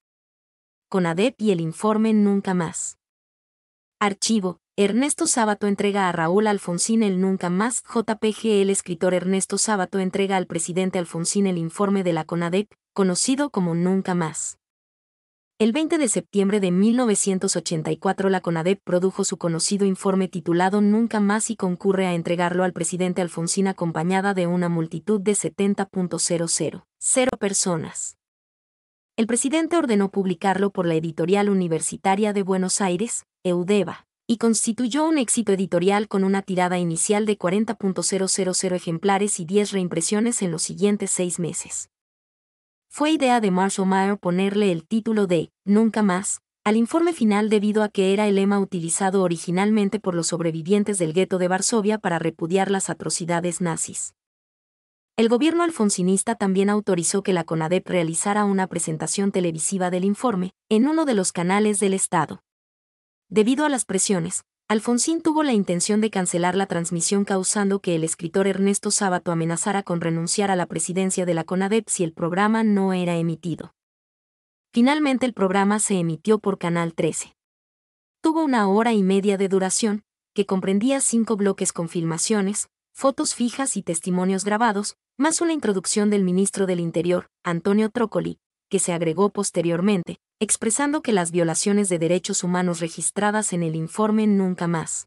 CONADEP y el informe Nunca Más. Archivo. Ernesto Sábato entrega a Raúl Alfonsín el Nunca Más. JPG. El escritor Ernesto Sábato entrega al presidente Alfonsín el informe de la CONADEP, conocido como Nunca Más. El 20 de septiembre de 1984 la CONADEP produjo su conocido informe titulado Nunca más y concurre a entregarlo al presidente Alfonsín acompañada de una multitud de 70.000 personas. El presidente ordenó publicarlo por la Editorial Universitaria de Buenos Aires, EUDEBA, y constituyó un éxito editorial con una tirada inicial de 40.000 ejemplares y 10 reimpresiones en los siguientes 6 meses. Fue idea de Marshall Mayer ponerle el título de Nunca más al informe final debido a que era el lema utilizado originalmente por los sobrevivientes del gueto de Varsovia para repudiar las atrocidades nazis. El gobierno alfonsinista también autorizó que la CONADEP realizara una presentación televisiva del informe en uno de los canales del Estado. Debido a las presiones, Alfonsín tuvo la intención de cancelar la transmisión causando que el escritor Ernesto Sábato amenazara con renunciar a la presidencia de la CONADEP si el programa no era emitido. Finalmente el programa se emitió por Canal 13. Tuvo 1 hora y media de duración, que comprendía 5 bloques con filmaciones, fotos fijas y testimonios grabados, más una introducción del ministro del Interior, Antonio Trócoli, que se agregó posteriormente, expresando que las violaciones de derechos humanos registradas en el informe Nunca más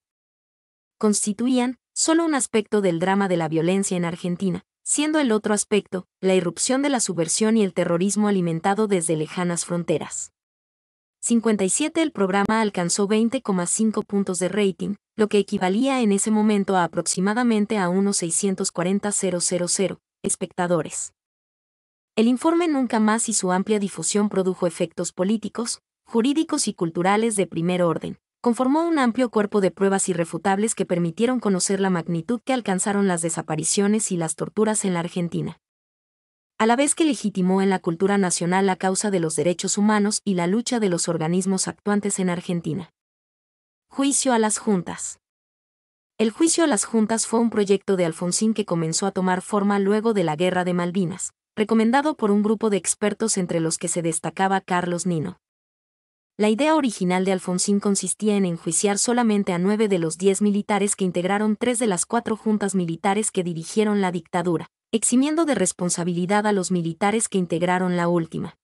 constituían solo un aspecto del drama de la violencia en Argentina, siendo el otro aspecto, la irrupción de la subversión y el terrorismo alimentado desde lejanas fronteras. 57 El programa alcanzó 20,5 puntos de rating, lo que equivalía en ese momento a aproximadamente a unos 640.000 espectadores. El informe Nunca más y su amplia difusión produjo efectos políticos, jurídicos y culturales de primer orden. Conformó un amplio cuerpo de pruebas irrefutables que permitieron conocer la magnitud que alcanzaron las desapariciones y las torturas en la Argentina. A la vez que legitimó en la cultura nacional la causa de los derechos humanos y la lucha de los organismos actuantes en Argentina. Juicio a las juntas. El juicio a las juntas fue un proyecto de Alfonsín que comenzó a tomar forma luego de la Guerra de Malvinas, recomendado por un grupo de expertos entre los que se destacaba Carlos Nino. La idea original de Alfonsín consistía en enjuiciar solamente a 9 de los 10 militares que integraron 3 de las 4 juntas militares que dirigieron la dictadura, eximiendo de responsabilidad a los militares que integraron la última.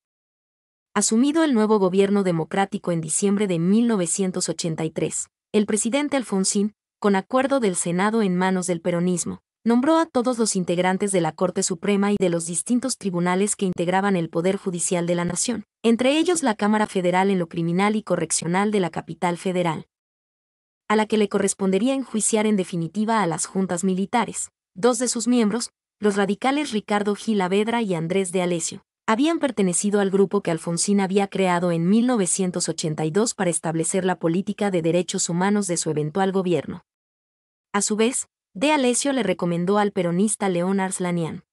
Asumido el nuevo gobierno democrático en diciembre de 1983, el presidente Alfonsín, con acuerdo del Senado en manos del peronismo, nombró a todos los integrantes de la Corte Suprema y de los distintos tribunales que integraban el Poder Judicial de la Nación, entre ellos la Cámara Federal en lo Criminal y Correccional de la Capital Federal, a la que le correspondería enjuiciar en definitiva a las juntas militares. 2 de sus miembros, los radicales Ricardo Gil Avedra y Andrés de Alessio, habían pertenecido al grupo que Alfonsín había creado en 1982 para establecer la política de derechos humanos de su eventual gobierno. A su vez, de Alessio le recomendó al peronista León Arslanian.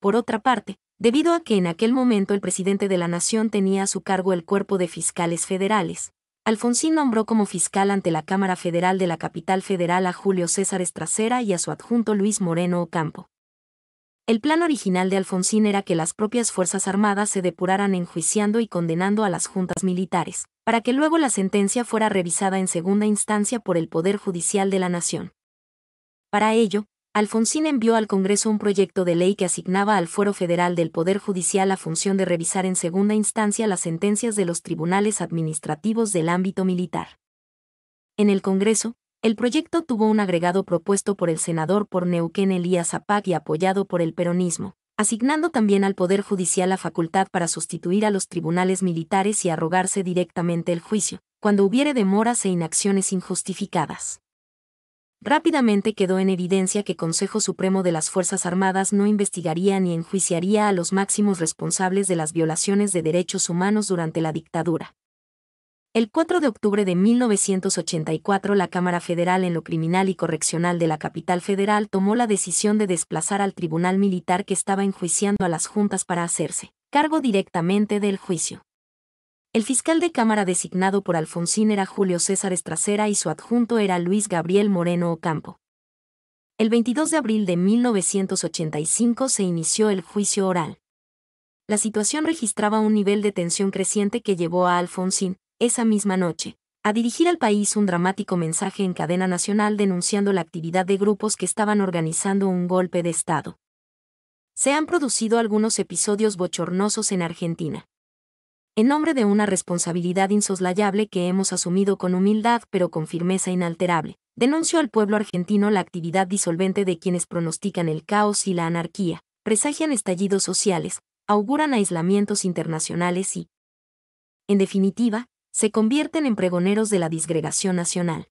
Por otra parte, debido a que en aquel momento el presidente de la Nación tenía a su cargo el cuerpo de fiscales federales, Alfonsín nombró como fiscal ante la Cámara Federal de la Capital Federal a Julio César Estracera y a su adjunto Luis Moreno Ocampo. El plan original de Alfonsín era que las propias Fuerzas Armadas se depuraran enjuiciando y condenando a las juntas militares, para que luego la sentencia fuera revisada en segunda instancia por el Poder Judicial de la Nación. Para ello, Alfonsín envió al Congreso un proyecto de ley que asignaba al Fuero Federal del Poder Judicial la función de revisar en segunda instancia las sentencias de los tribunales administrativos del ámbito militar. En el Congreso, el proyecto tuvo un agregado propuesto por el senador por Neuquén Elías Zapac y apoyado por el peronismo, asignando también al Poder Judicial la facultad para sustituir a los tribunales militares y arrogarse directamente el juicio, cuando hubiere demoras e inacciones injustificadas. Rápidamente quedó en evidencia que Consejo Supremo de las Fuerzas Armadas no investigaría ni enjuiciaría a los máximos responsables de las violaciones de derechos humanos durante la dictadura. El 4 de octubre de 1984 la Cámara Federal en lo Criminal y Correccional de la Capital Federal tomó la decisión de desplazar al tribunal militar que estaba enjuiciando a las juntas para hacerse cargo directamente del juicio. El fiscal de Cámara designado por Alfonsín era Julio César Estracera y su adjunto era Luis Gabriel Moreno Ocampo. El 22 de abril de 1985 se inició el juicio oral. La situación registraba un nivel de tensión creciente que llevó a Alfonsín, esa misma noche, a dirigir al país un dramático mensaje en cadena nacional denunciando la actividad de grupos que estaban organizando un golpe de Estado. Se han producido algunos episodios bochornosos en Argentina. en nombre de una responsabilidad insoslayable que hemos asumido con humildad pero con firmeza inalterable, denuncio al pueblo argentino la actividad disolvente de quienes pronostican el caos y la anarquía, presagian estallidos sociales, auguran aislamientos internacionales y, en definitiva, se convierten en pregoneros de la disgregación nacional.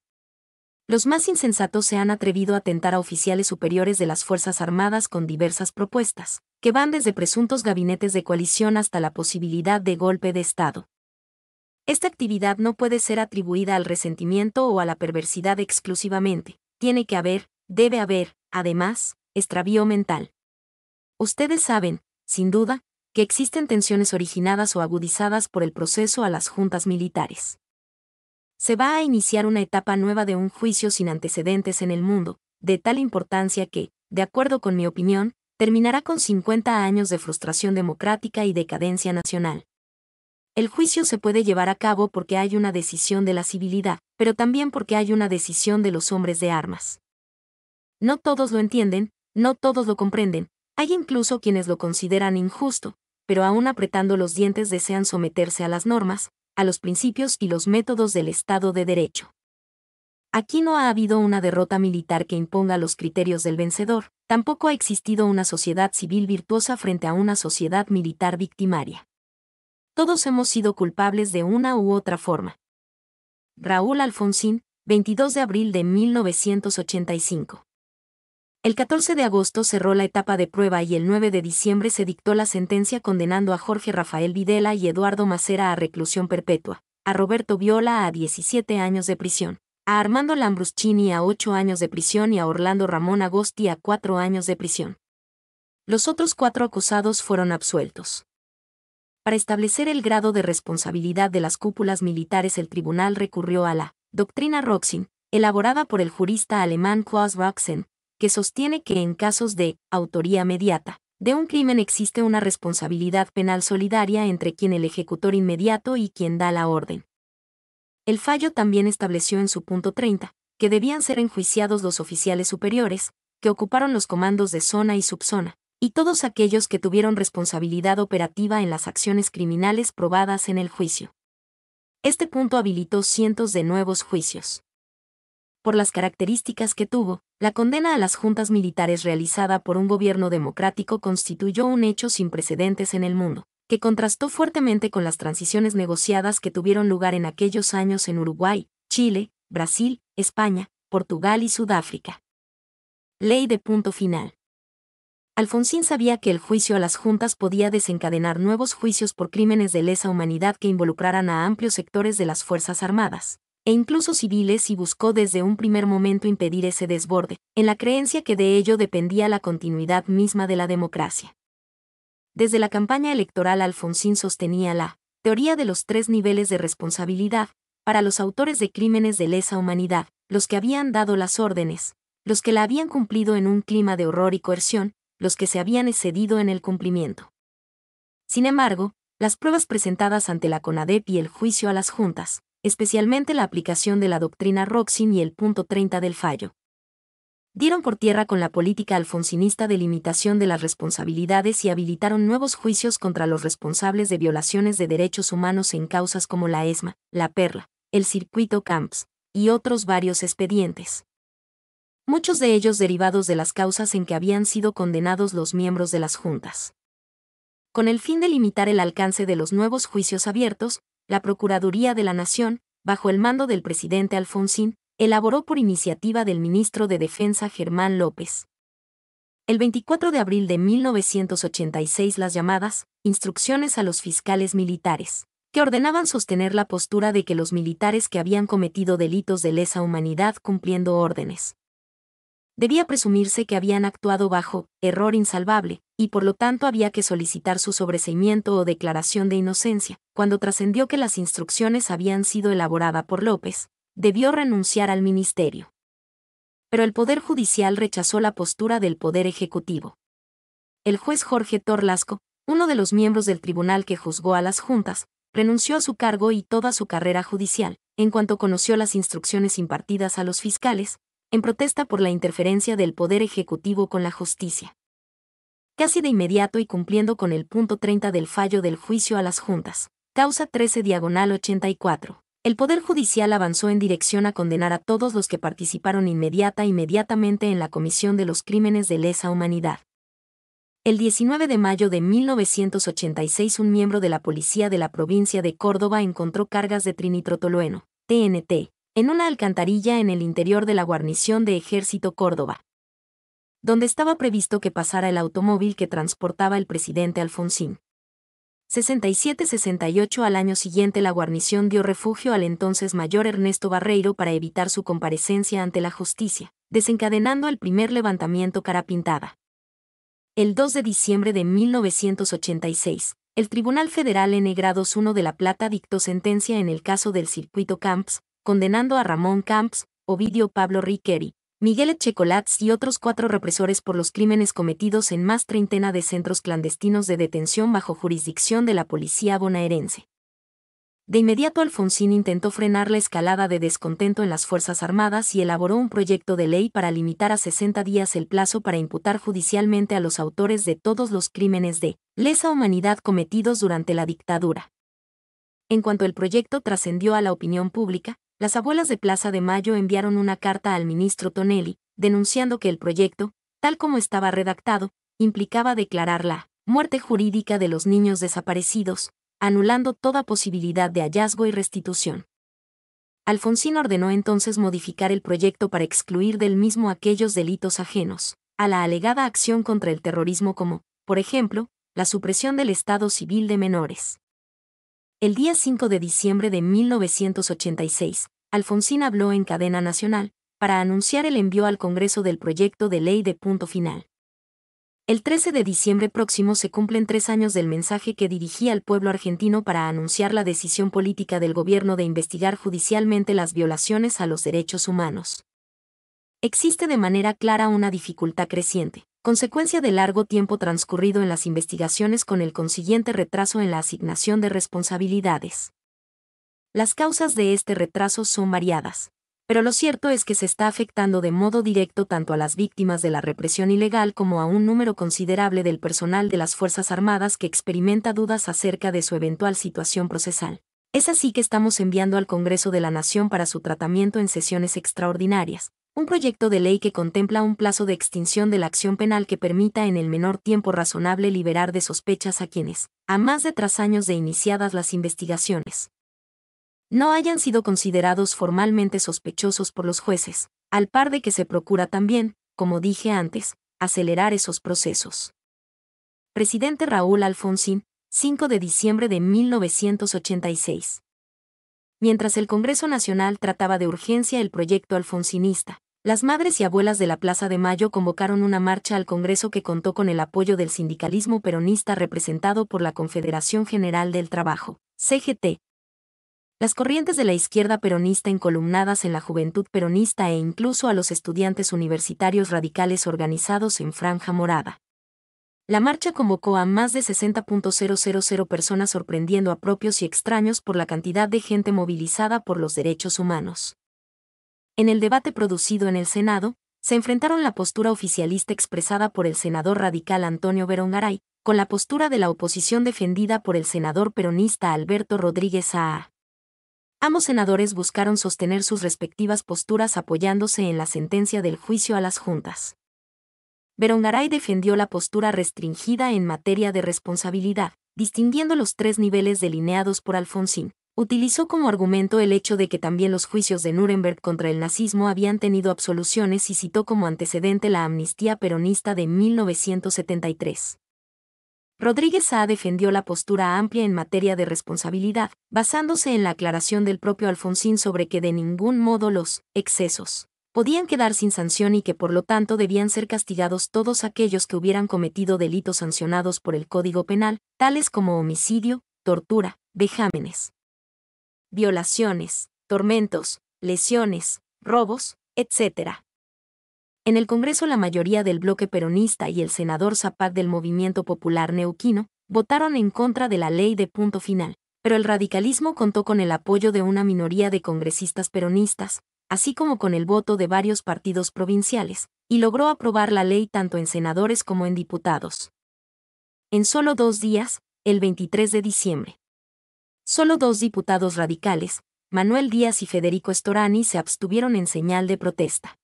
Los más insensatos se han atrevido a tentar a oficiales superiores de las Fuerzas Armadas con diversas propuestas, que van desde presuntos gabinetes de coalición hasta la posibilidad de golpe de Estado. Esta actividad no puede ser atribuida al resentimiento o a la perversidad exclusivamente, tiene que haber, debe haber, además, extravío mental. Ustedes saben, sin duda, que existen tensiones originadas o agudizadas por el proceso a las juntas militares. Se va a iniciar una etapa nueva de un juicio sin antecedentes en el mundo, de tal importancia que, de acuerdo con mi opinión, terminará con 50 años de frustración democrática y decadencia nacional. El juicio se puede llevar a cabo porque hay una decisión de la civilidad, pero también porque hay una decisión de los hombres de armas. No todos lo entienden, no todos lo comprenden, hay incluso quienes lo consideran injusto, pero aún apretando los dientes desean someterse a las normas, a los principios y los métodos del Estado de Derecho. Aquí no ha habido una derrota militar que imponga los criterios del vencedor, tampoco ha existido una sociedad civil virtuosa frente a una sociedad militar victimaria. Todos hemos sido culpables de una u otra forma. Raúl Alfonsín, 22 de abril de 1985. El 14 de agosto cerró la etapa de prueba y el 9 de diciembre se dictó la sentencia condenando a Jorge Rafael Videla y Eduardo Macera a reclusión perpetua, a Roberto Viola a 17 años de prisión, a Armando Lambruschini a 8 años de prisión y a Orlando Ramón Agosti a 4 años de prisión. Los otros 4 acusados fueron absueltos. Para establecer el grado de responsabilidad de las cúpulas militares, el tribunal recurrió a la doctrina Roxin, elaborada por el jurista alemán Klaus Roxen, que sostiene que en casos de autoría mediata de un crimen existe una responsabilidad penal solidaria entre quien el ejecutor inmediato y quien da la orden. El fallo también estableció en su punto 30 que debían ser enjuiciados los oficiales superiores, que ocuparon los comandos de zona y subzona, y todos aquellos que tuvieron responsabilidad operativa en las acciones criminales probadas en el juicio. Este punto habilitó cientos de nuevos juicios. Por las características que tuvo, la condena a las juntas militares realizada por un gobierno democrático constituyó un hecho sin precedentes en el mundo, que contrastó fuertemente con las transiciones negociadas que tuvieron lugar en aquellos años en Uruguay, Chile, Brasil, España, Portugal y Sudáfrica. Ley de punto final. Alfonsín sabía que el juicio a las juntas podía desencadenar nuevos juicios por crímenes de lesa humanidad que involucraran a amplios sectores de las Fuerzas Armadas, e incluso civiles, y buscó desde un primer momento impedir ese desborde, en la creencia que de ello dependía la continuidad misma de la democracia. Desde la campaña electoral Alfonsín sostenía la teoría de los 3 niveles de responsabilidad, para los autores de crímenes de lesa humanidad, los que habían dado las órdenes, los que la habían cumplido en un clima de horror y coerción, los que se habían excedido en el cumplimiento. Sin embargo, las pruebas presentadas ante la CONADEP y el juicio a las juntas, especialmente la aplicación de la doctrina Roxin y el punto 30 del fallo, dieron por tierra con la política alfonsinista de limitación de las responsabilidades y habilitaron nuevos juicios contra los responsables de violaciones de derechos humanos en causas como la ESMA, la Perla, el Circuito Camps, y otros varios expedientes. Muchos de ellos derivados de las causas en que habían sido condenados los miembros de las juntas. Con el fin de limitar el alcance de los nuevos juicios abiertos, la Procuraduría de la Nación, bajo el mando del presidente Alfonsín, elaboró por iniciativa del ministro de Defensa Germán López, el 24 de abril de 1986 las llamadas Instrucciones a los Fiscales Militares, que ordenaban sostener la postura de que los militares que habían cometido delitos de lesa humanidad cumpliendo órdenes, debía presumirse que habían actuado bajo error insalvable, y por lo tanto había que solicitar su sobreseimiento o declaración de inocencia. Cuando trascendió que las instrucciones habían sido elaboradas por López, debió renunciar al ministerio. Pero el Poder Judicial rechazó la postura del Poder Ejecutivo. El juez Jorge Torlasco, uno de los miembros del tribunal que juzgó a las juntas, renunció a su cargo y toda su carrera judicial, en cuanto conoció las instrucciones impartidas a los fiscales, en protesta por la interferencia del Poder Ejecutivo con la justicia. Casi de inmediato y cumpliendo con el punto 30 del fallo del juicio a las juntas, Causa 13/84. El Poder Judicial avanzó en dirección a condenar a todos los que participaron inmediatamente en la comisión de los crímenes de lesa humanidad. El 19 de mayo de 1986 un miembro de la policía de la provincia de Córdoba encontró cargas de trinitrotolueno, TNT, en una alcantarilla en el interior de la guarnición de Ejército Córdoba, donde estaba previsto que pasara el automóvil que transportaba el presidente Alfonsín. 67-68 Al año siguiente la guarnición dio refugio al entonces mayor Ernesto Barreiro para evitar su comparecencia ante la justicia, desencadenando el primer levantamiento cara pintada. El 2 de diciembre de 1986, el Tribunal Federal N. Grados 1 de La Plata dictó sentencia en el caso del Circuito Camps, condenando a Ramón Camps, Ovidio Pablo Riqueri, Miguel Echecolats y otros 4 represores por los crímenes cometidos en más treintena de centros clandestinos de detención bajo jurisdicción de la policía bonaerense. De inmediato Alfonsín intentó frenar la escalada de descontento en las Fuerzas Armadas y elaboró un proyecto de ley para limitar a 60 días el plazo para imputar judicialmente a los autores de todos los crímenes de lesa humanidad cometidos durante la dictadura. En cuanto el proyecto trascendió a la opinión pública, las abuelas de Plaza de Mayo enviaron una carta al ministro Tonelli, denunciando que el proyecto, tal como estaba redactado, implicaba declarar la muerte jurídica de los niños desaparecidos, anulando toda posibilidad de hallazgo y restitución. Alfonsín ordenó entonces modificar el proyecto para excluir del mismo aquellos delitos ajenos a la alegada acción contra el terrorismo como, por ejemplo, la supresión del Estado civil de menores. El día 5 de diciembre de 1986, Alfonsín habló en cadena nacional, para anunciar el envío al Congreso del proyecto de ley de punto final. El 13 de diciembre próximo se cumplen 3 años del mensaje que dirigía al pueblo argentino para anunciar la decisión política del gobierno de investigar judicialmente las violaciones a los derechos humanos. Existe de manera clara una dificultad creciente, consecuencia del largo tiempo transcurrido en las investigaciones con el consiguiente retraso en la asignación de responsabilidades. Las causas de este retraso son variadas, pero lo cierto es que se está afectando de modo directo tanto a las víctimas de la represión ilegal como a un número considerable del personal de las Fuerzas Armadas que experimenta dudas acerca de su eventual situación procesal. Es así que estamos enviando al Congreso de la Nación para su tratamiento en sesiones extraordinarias un proyecto de ley que contempla un plazo de extinción de la acción penal que permita en el menor tiempo razonable liberar de sospechas a quienes, a más de 3 años de iniciadas las investigaciones, no hayan sido considerados formalmente sospechosos por los jueces, al par de que se procura también, como dije antes, acelerar esos procesos. Presidente Raúl Alfonsín, 5 de diciembre de 1986. Mientras el Congreso Nacional trataba de urgencia el proyecto alfonsinista, las madres y abuelas de la Plaza de Mayo convocaron una marcha al Congreso que contó con el apoyo del sindicalismo peronista representado por la Confederación General del Trabajo, CGT. Las corrientes de la izquierda peronista encolumnadas en la juventud peronista e incluso a los estudiantes universitarios radicales organizados en Franja Morada. La marcha convocó a más de 60.000 personas sorprendiendo a propios y extraños por la cantidad de gente movilizada por los derechos humanos. En el debate producido en el Senado, se enfrentaron la postura oficialista expresada por el senador radical Antonio Berongaray, con la postura de la oposición defendida por el senador peronista Alberto Rodríguez Saá. Ambos senadores buscaron sostener sus respectivas posturas apoyándose en la sentencia del juicio a las juntas. Berongaray defendió la postura restringida en materia de responsabilidad, distinguiendo los 3 niveles delineados por Alfonsín. Utilizó como argumento el hecho de que también los juicios de Nuremberg contra el nazismo habían tenido absoluciones y citó como antecedente la amnistía peronista de 1973. Rodríguez Saá defendió la postura amplia en materia de responsabilidad, basándose en la aclaración del propio Alfonsín sobre que de ningún modo los excesos podían quedar sin sanción y que por lo tanto debían ser castigados todos aquellos que hubieran cometido delitos sancionados por el Código Penal, tales como homicidio, tortura, vejámenes, violaciones, tormentos, lesiones, robos, etc. En el Congreso la mayoría del bloque peronista y el senador Zapac del Movimiento Popular Neuquino votaron en contra de la ley de punto final, pero el radicalismo contó con el apoyo de una minoría de congresistas peronistas, así como con el voto de varios partidos provinciales, y logró aprobar la ley tanto en senadores como en diputados. En solo 2 días, el 23 de diciembre Solo 2 diputados radicales, Manuel Díaz y Federico Storani, se abstuvieron en señal de protesta.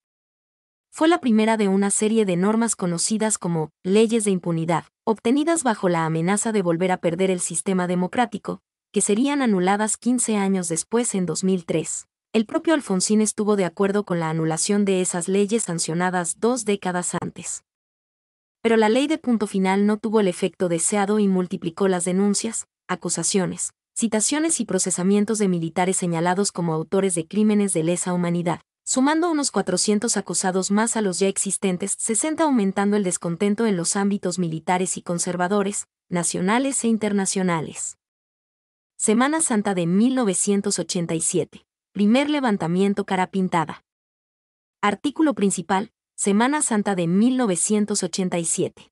Fue la primera de una serie de normas conocidas como leyes de impunidad, obtenidas bajo la amenaza de volver a perder el sistema democrático, que serían anuladas 15 años después en 2003. El propio Alfonsín estuvo de acuerdo con la anulación de esas leyes sancionadas 2 décadas antes. Pero la ley de punto final no tuvo el efecto deseado y multiplicó las denuncias, acusaciones, citaciones y procesamientos de militares señalados como autores de crímenes de lesa humanidad, sumando unos 400 acusados más a los ya existentes, 60, aumentando el descontento en los ámbitos militares y conservadores, nacionales e internacionales. Semana Santa de 1987. Primer levantamiento cara pintada. Artículo principal, Semana Santa de 1987.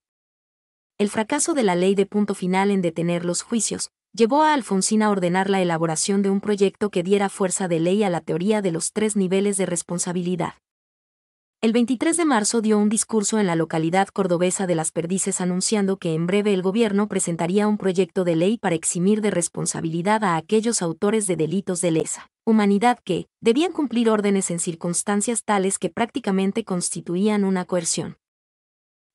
El fracaso de la ley de punto final en detener los juicios llevó a Alfonsín a ordenar la elaboración de un proyecto que diera fuerza de ley a la teoría de los 3 niveles de responsabilidad. El 23 de marzo dio un discurso en la localidad cordobesa de Las Perdices anunciando que en breve el gobierno presentaría un proyecto de ley para eximir de responsabilidad a aquellos autores de delitos de lesa humanidad que debían cumplir órdenes en circunstancias tales que prácticamente constituían una coerción.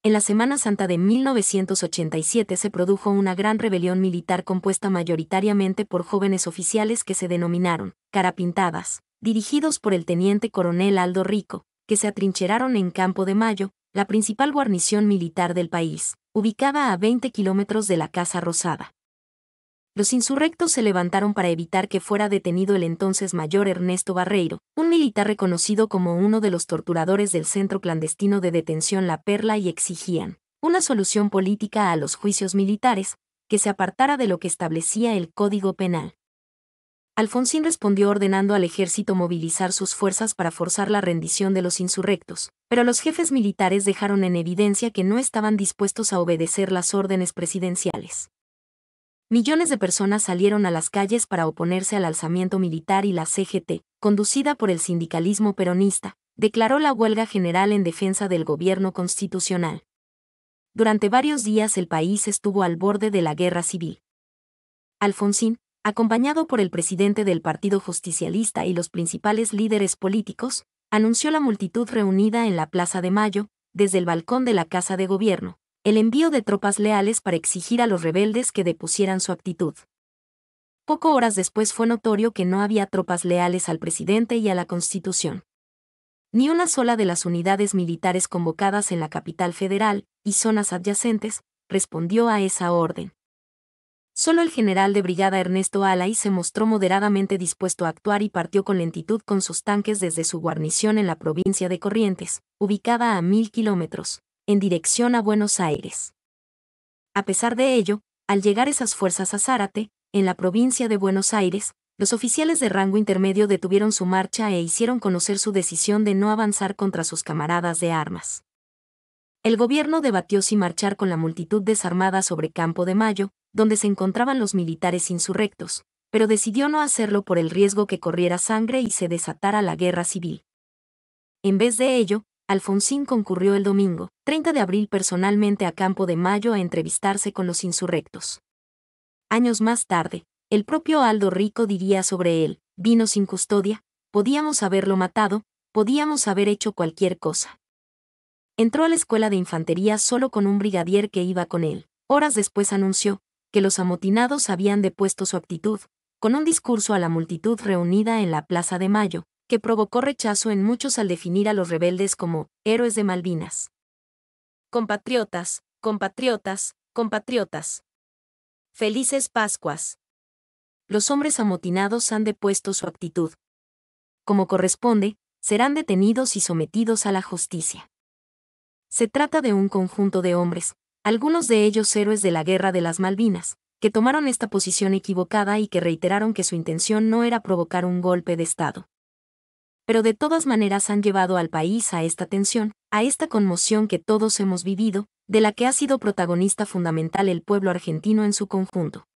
En la Semana Santa de 1987 se produjo una gran rebelión militar compuesta mayoritariamente por jóvenes oficiales que se denominaron carapintadas, dirigidos por el teniente coronel Aldo Rico, que se atrincheraron en Campo de Mayo, la principal guarnición militar del país, ubicada a 20 kilómetros de la Casa Rosada. Los insurrectos se levantaron para evitar que fuera detenido el entonces mayor Ernesto Barreiro, un militar reconocido como uno de los torturadores del centro clandestino de detención La Perla, y exigían una solución política a los juicios militares, que se apartara de lo que establecía el Código Penal. Alfonsín respondió ordenando al ejército movilizar sus fuerzas para forzar la rendición de los insurrectos, pero los jefes militares dejaron en evidencia que no estaban dispuestos a obedecer las órdenes presidenciales. Millones de personas salieron a las calles para oponerse al alzamiento militar y la CGT, conducida por el sindicalismo peronista, declaró la huelga general en defensa del gobierno constitucional. Durante varios días el país estuvo al borde de la guerra civil. Alfonsín, acompañado por el presidente del Partido Justicialista y los principales líderes políticos, anunció la multitud reunida en la Plaza de Mayo, desde el balcón de la Casa de Gobierno, el envío de tropas leales para exigir a los rebeldes que depusieran su actitud. Poco horas después fue notorio que no había tropas leales al presidente y a la Constitución. Ni una sola de las unidades militares convocadas en la capital federal y zonas adyacentes respondió a esa orden. Solo el general de brigada Ernesto Alay se mostró moderadamente dispuesto a actuar y partió con lentitud con sus tanques desde su guarnición en la provincia de Corrientes, ubicada a 1000 kilómetros, en dirección a Buenos Aires. A pesar de ello, al llegar esas fuerzas a Zárate, en la provincia de Buenos Aires, los oficiales de rango intermedio detuvieron su marcha e hicieron conocer su decisión de no avanzar contra sus camaradas de armas. El gobierno debatió si marchar con la multitud desarmada sobre Campo de Mayo, donde se encontraban los militares insurrectos, pero decidió no hacerlo por el riesgo que corriera sangre y se desatara la guerra civil. En vez de ello, Alfonsín concurrió el domingo, 30 de abril, personalmente a Campo de Mayo a entrevistarse con los insurrectos. Años más tarde, el propio Aldo Rico diría sobre él: vino sin custodia, podíamos haberlo matado, podíamos haber hecho cualquier cosa. Entró a la escuela de infantería solo con un brigadier que iba con él. Horas después anunció que los amotinados habían depuesto su actitud, con un discurso a la multitud reunida en la Plaza de Mayo, que provocó rechazo en muchos al definir a los rebeldes como héroes de Malvinas. Compatriotas, compatriotas, compatriotas. Felices Pascuas. Los hombres amotinados han depuesto su actitud. Como corresponde, serán detenidos y sometidos a la justicia. Se trata de un conjunto de hombres, algunos de ellos héroes de la Guerra de las Malvinas, que tomaron esta posición equivocada y que reiteraron que su intención no era provocar un golpe de Estado. Pero de todas maneras han llevado al país a esta tensión, a esta conmoción que todos hemos vivido, de la que ha sido protagonista fundamental el pueblo argentino en su conjunto.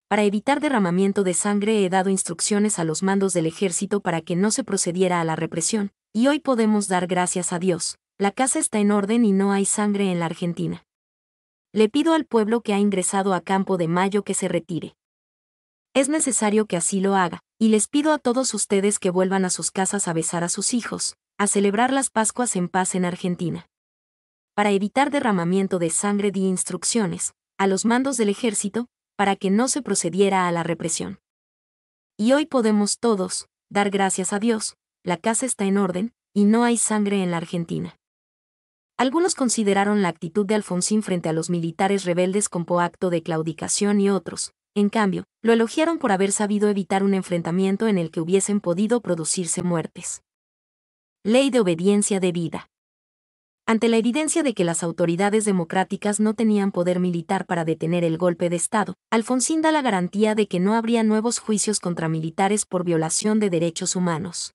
Para evitar derramamiento de sangre he dado instrucciones a los mandos del ejército para que no se procediera a la represión, y hoy podemos dar gracias a Dios, la casa está en orden y no hay sangre en la Argentina. Le pido al pueblo que ha ingresado a Campo de Mayo que se retire. Es necesario que así lo haga, y les pido a todos ustedes que vuelvan a sus casas a besar a sus hijos, a celebrar las Pascuas en paz en Argentina. Para evitar derramamiento de sangre di instrucciones a los mandos del ejército, para que no se procediera a la represión. Y hoy podemos todos dar gracias a Dios, la casa está en orden, y no hay sangre en la Argentina. Algunos consideraron la actitud de Alfonsín frente a los militares rebeldes como acto de claudicación y otros, en cambio, lo elogiaron por haber sabido evitar un enfrentamiento en el que hubiesen podido producirse muertes. Ley de obediencia debida. Ante la evidencia de que las autoridades democráticas no tenían poder militar para detener el golpe de Estado, Alfonsín da la garantía de que no habría nuevos juicios contra militares por violación de derechos humanos.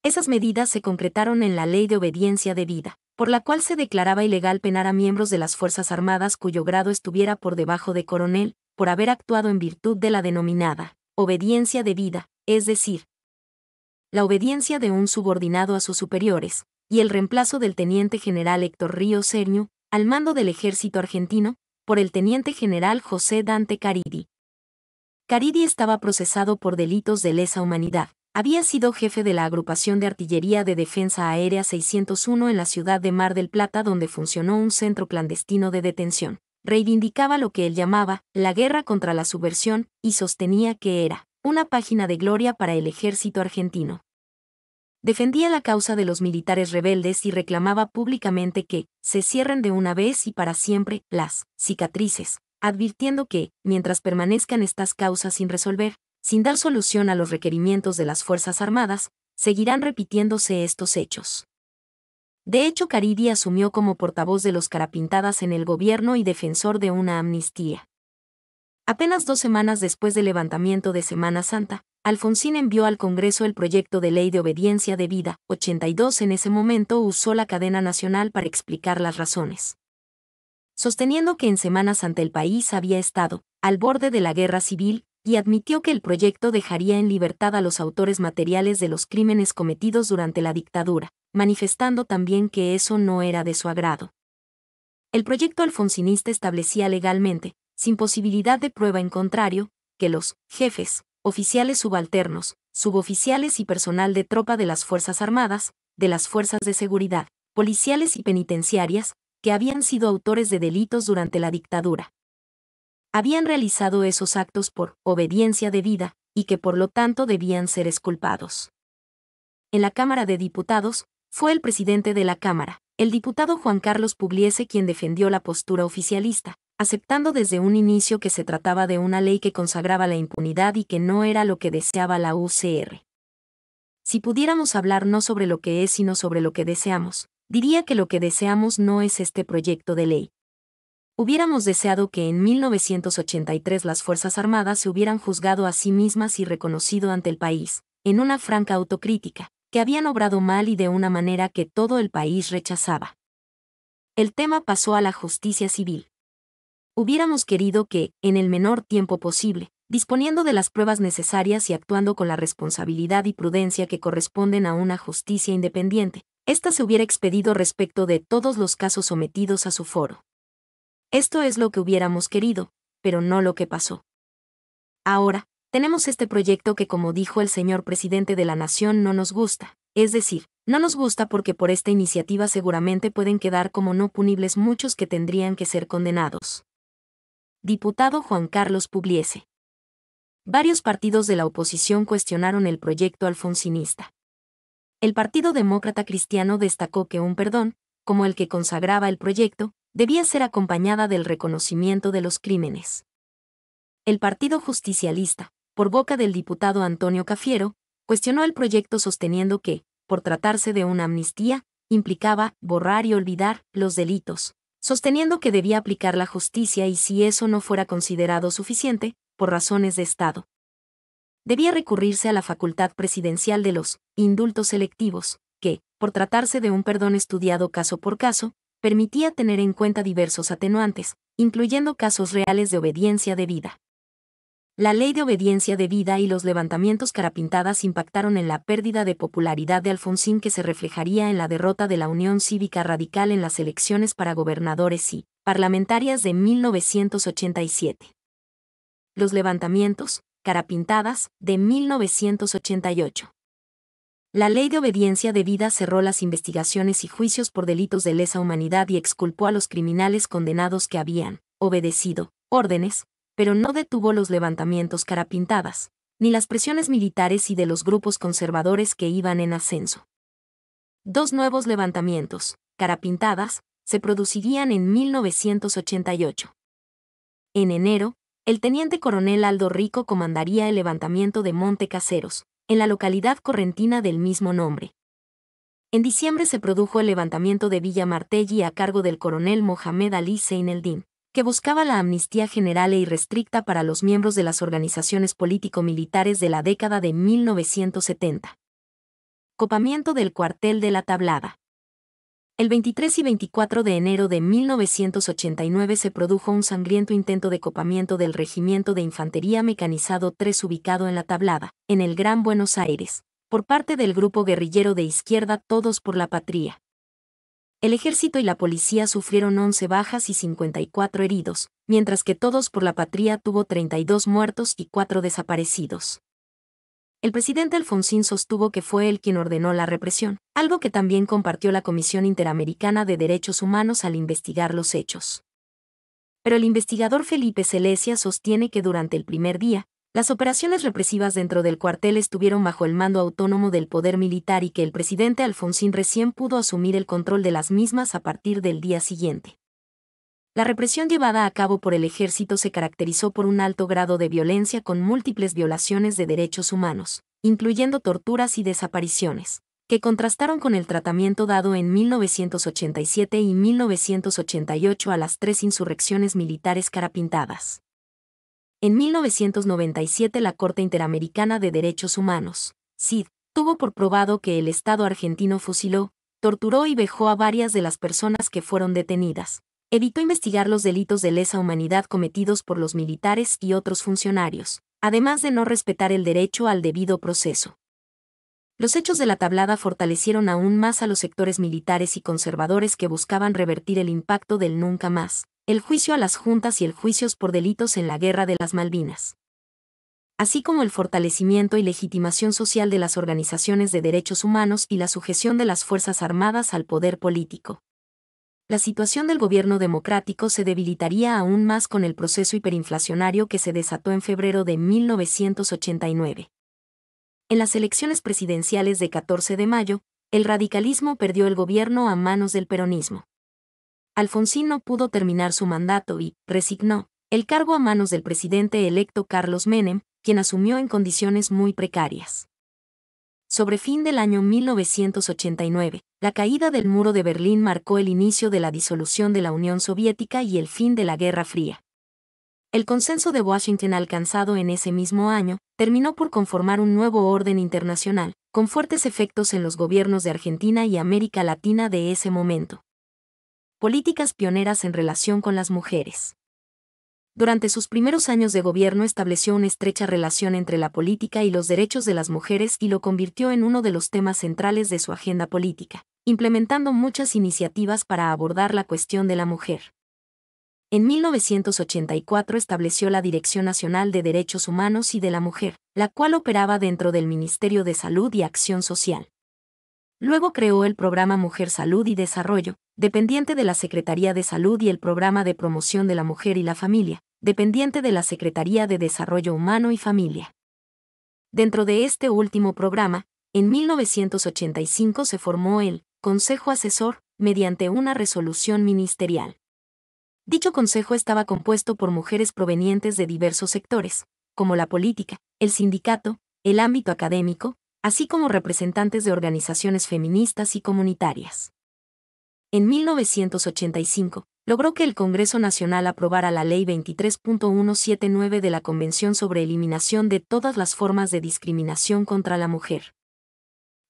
Esas medidas se concretaron en la Ley de Obediencia Debida, por la cual se declaraba ilegal penar a miembros de las Fuerzas Armadas cuyo grado estuviera por debajo de coronel, por haber actuado en virtud de la denominada obediencia debida, es decir, la obediencia de un subordinado a sus superiores, y el reemplazo del teniente general Héctor Ríos Serñu, al mando del ejército argentino, por el teniente general José Dante Caridi. Caridi estaba procesado por delitos de lesa humanidad. Había sido jefe de la Agrupación de Artillería de Defensa Aérea 601 en la ciudad de Mar del Plata, donde funcionó un centro clandestino de detención. Reivindicaba lo que él llamaba la guerra contra la subversión y sostenía que era una página de gloria para el ejército argentino. Defendía la causa de los militares rebeldes y reclamaba públicamente que se cierren de una vez y para siempre las cicatrices, advirtiendo que, mientras permanezcan estas causas sin resolver, sin dar solución a los requerimientos de las Fuerzas Armadas, seguirán repitiéndose estos hechos. De hecho, Caridi asumió como portavoz de los carapintadas en el gobierno y defensor de una amnistía. Apenas 2 semanas después del levantamiento de Semana Santa, Alfonsín envió al Congreso el proyecto de Ley de Obediencia Debida. 82 En ese momento usó la cadena nacional para explicar las razones. Sosteniendo que en Semana Santa el país había estado al borde de la guerra civil, y admitió que el proyecto dejaría en libertad a los autores materiales de los crímenes cometidos durante la dictadura, manifestando también que eso no era de su agrado. El proyecto alfonsinista establecía legalmente, sin posibilidad de prueba en contrario, que los jefes, oficiales subalternos, suboficiales y personal de tropa de las Fuerzas Armadas, de las Fuerzas de Seguridad, policiales y penitenciarias, que habían sido autores de delitos durante la dictadura, habían realizado esos actos por obediencia debida, y que por lo tanto debían ser exculpados. En la Cámara de Diputados, fue el presidente de la Cámara, el diputado Juan Carlos Pugliese, quien defendió la postura oficialista, aceptando desde un inicio que se trataba de una ley que consagraba la impunidad y que no era lo que deseaba la UCR. Si pudiéramos hablar no sobre lo que es sino sobre lo que deseamos, diría que lo que deseamos no es este proyecto de ley. Hubiéramos deseado que en 1983 las Fuerzas Armadas se hubieran juzgado a sí mismas y reconocido ante el país, en una franca autocrítica, que habían obrado mal y de una manera que todo el país rechazaba. El tema pasó a la justicia civil. Hubiéramos querido que, en el menor tiempo posible, disponiendo de las pruebas necesarias y actuando con la responsabilidad y prudencia que corresponden a una justicia independiente, ésta se hubiera expedido respecto de todos los casos sometidos a su foro. Esto es lo que hubiéramos querido, pero no lo que pasó. Ahora, tenemos este proyecto que, como dijo el señor presidente de la Nación, no nos gusta, es decir, no nos gusta porque por esta iniciativa seguramente pueden quedar como no punibles muchos que tendrían que ser condenados. Diputado Juan Carlos Pugliese. Varios partidos de la oposición cuestionaron el proyecto alfonsinista. El Partido Demócrata Cristiano destacó que un perdón, como el que consagraba el proyecto, debía ser acompañada del reconocimiento de los crímenes. El Partido Justicialista, por boca del diputado Antonio Cafiero, cuestionó el proyecto sosteniendo que, por tratarse de una amnistía, implicaba borrar y olvidar los delitos, sosteniendo que debía aplicar la justicia y si eso no fuera considerado suficiente, por razones de Estado, debía recurrirse a la facultad presidencial de los indultos selectivos, que, por tratarse de un perdón estudiado caso por caso, permitía tener en cuenta diversos atenuantes, incluyendo casos reales de obediencia debida. La ley de obediencia debida y los levantamientos carapintadas impactaron en la pérdida de popularidad de Alfonsín, que se reflejaría en la derrota de la Unión Cívica Radical en las elecciones para gobernadores y parlamentarias de 1987. Los levantamientos, Cara Pintadas, de 1988. La Ley de Obediencia Debida cerró las investigaciones y juicios por delitos de lesa humanidad y exculpó a los criminales condenados que habían obedecido órdenes, pero no detuvo los levantamientos Cara Pintadas, ni las presiones militares y de los grupos conservadores que iban en ascenso. Dos nuevos levantamientos, Cara Pintadas, se producirían en 1988. En enero, el teniente coronel Aldo Rico comandaría el levantamiento de Monte Caseros, en la localidad correntina del mismo nombre. En diciembre se produjo el levantamiento de Villa Martelli a cargo del coronel Mohamed Ali Seineldin, que buscaba la amnistía general e irrestricta para los miembros de las organizaciones político-militares de la década de 1970. Copamiento del cuartel de la Tablada. El 23 y 24 de enero de 1989 se produjo un sangriento intento de copamiento del Regimiento de Infantería Mecanizado 3 ubicado en La Tablada, en el Gran Buenos Aires, por parte del grupo guerrillero de izquierda Todos por la Patria. El ejército y la policía sufrieron 11 bajas y 54 heridos, mientras que Todos por la Patria tuvo 32 muertos y 4 desaparecidos. El presidente Alfonsín sostuvo que fue él quien ordenó la represión, algo que también compartió la Comisión Interamericana de Derechos Humanos al investigar los hechos. Pero el investigador Felipe Celesia sostiene que durante el primer día, las operaciones represivas dentro del cuartel estuvieron bajo el mando autónomo del poder militar y que el presidente Alfonsín recién pudo asumir el control de las mismas a partir del día siguiente. La represión llevada a cabo por el ejército se caracterizó por un alto grado de violencia con múltiples violaciones de derechos humanos, incluyendo torturas y desapariciones, que contrastaron con el tratamiento dado en 1987 y 1988 a las 3 insurrecciones militares Cara Pintadas. En 1997 la Corte Interamericana de Derechos Humanos, CID, tuvo por probado que el Estado argentino fusiló, torturó y vejó a varias de las personas que fueron detenidas. Evitó investigar los delitos de lesa humanidad cometidos por los militares y otros funcionarios, además de no respetar el derecho al debido proceso. Los hechos de La Tablada fortalecieron aún más a los sectores militares y conservadores que buscaban revertir el impacto del nunca más, el juicio a las juntas y el juicios por delitos en la Guerra de las Malvinas, así como el fortalecimiento y legitimación social de las organizaciones de derechos humanos y la sujeción de las Fuerzas Armadas al poder político. La situación del gobierno democrático se debilitaría aún más con el proceso hiperinflacionario que se desató en febrero de 1989. En las elecciones presidenciales de 14 de mayo, el radicalismo perdió el gobierno a manos del peronismo. Alfonsín no pudo terminar su mandato y resignó el cargo a manos del presidente electo Carlos Menem, quien asumió en condiciones muy precarias. Sobre fin del año 1989, la caída del muro de Berlín marcó el inicio de la disolución de la Unión Soviética y el fin de la Guerra Fría. El consenso de Washington alcanzado en ese mismo año terminó por conformar un nuevo orden internacional, con fuertes efectos en los gobiernos de Argentina y América Latina de ese momento. Políticas pioneras en relación con las mujeres. Durante sus primeros años de gobierno estableció una estrecha relación entre la política y los derechos de las mujeres y lo convirtió en uno de los temas centrales de su agenda política, implementando muchas iniciativas para abordar la cuestión de la mujer. En 1984 estableció la Dirección Nacional de Derechos Humanos y de la Mujer, la cual operaba dentro del Ministerio de Salud y Acción Social. Luego creó el Programa Mujer Salud y Desarrollo, dependiente de la Secretaría de Salud, y el Programa de Promoción de la Mujer y la Familia, dependiente de la Secretaría de Desarrollo Humano y Familia. Dentro de este último programa, en 1985 se formó el Consejo Asesor, mediante una resolución ministerial. Dicho consejo estaba compuesto por mujeres provenientes de diversos sectores, como la política, el sindicato, el ámbito académico, así como representantes de organizaciones feministas y comunitarias. En 1985, logró que el Congreso Nacional aprobara la Ley 23.179 de la Convención sobre Eliminación de todas las formas de discriminación contra la mujer.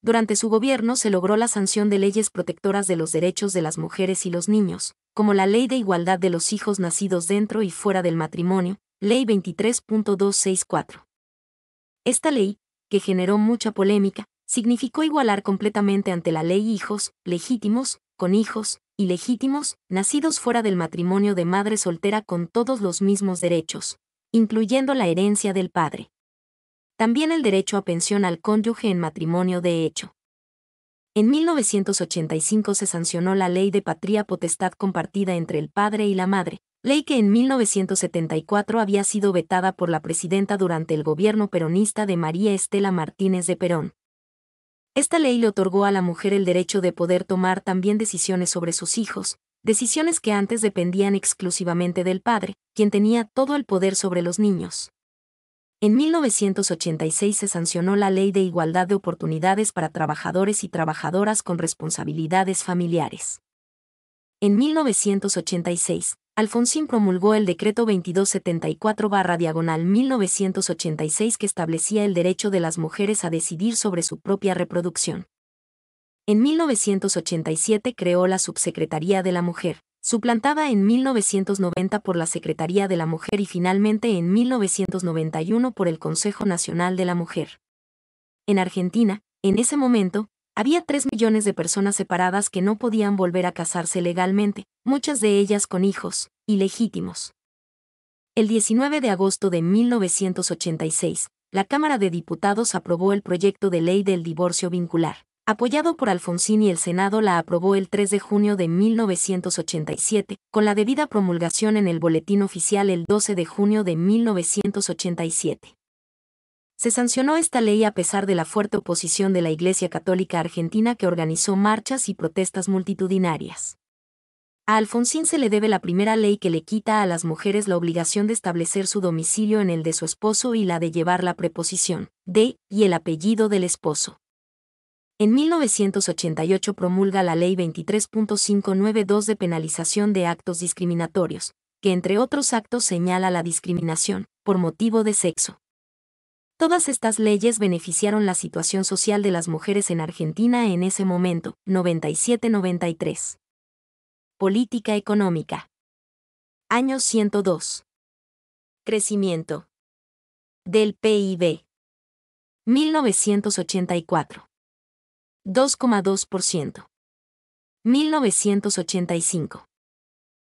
Durante su gobierno se logró la sanción de leyes protectoras de los derechos de las mujeres y los niños, como la Ley de Igualdad de los Hijos Nacidos dentro y fuera del matrimonio, Ley 23.264. Esta ley, que generó mucha polémica, significó igualar completamente ante la ley hijos legítimos, con hijos ilegítimos, nacidos fuera del matrimonio de madre soltera con todos los mismos derechos, incluyendo la herencia del padre. también el derecho a pensión al cónyuge en matrimonio de hecho. En 1985 se sancionó la Ley de Patria Potestad compartida entre el padre y la madre, ley que en 1974 había sido vetada por la presidenta durante el gobierno peronista de María Estela Martínez de Perón. Esta ley le otorgó a la mujer el derecho de poder tomar también decisiones sobre sus hijos, decisiones que antes dependían exclusivamente del padre, quien tenía todo el poder sobre los niños. En 1986 se sancionó la Ley de Igualdad de Oportunidades para trabajadores y trabajadoras con responsabilidades familiares. En 1986, Alfonsín promulgó el Decreto 2274/1986 que establecía el derecho de las mujeres a decidir sobre su propia reproducción. En 1987 creó la Subsecretaría de la Mujer, suplantada en 1990 por la Secretaría de la Mujer y finalmente en 1991 por el Consejo Nacional de la Mujer. En Argentina, en ese momento, había 3 millones de personas separadas que no podían volver a casarse legalmente, muchas de ellas con hijos ilegítimos. El 19 de agosto de 1986, la Cámara de Diputados aprobó el proyecto de ley del divorcio vincular, apoyado por Alfonsín, y el Senado la aprobó el 3 de junio de 1987, con la debida promulgación en el Boletín Oficial el 12 de junio de 1987. Se sancionó esta ley a pesar de la fuerte oposición de la Iglesia Católica Argentina, que organizó marchas y protestas multitudinarias. A Alfonsín se le debe la primera ley que le quita a las mujeres la obligación de establecer su domicilio en el de su esposo y la de llevar la preposición de y el apellido del esposo. En 1988 promulga la Ley 23.592 de penalización de actos discriminatorios, que entre otros actos señala la discriminación por motivo de sexo. Todas estas leyes beneficiaron la situación social de las mujeres en Argentina en ese momento, 97-93. Política económica. Año 102. Crecimiento del PIB. 1984. 2,2%. 1985.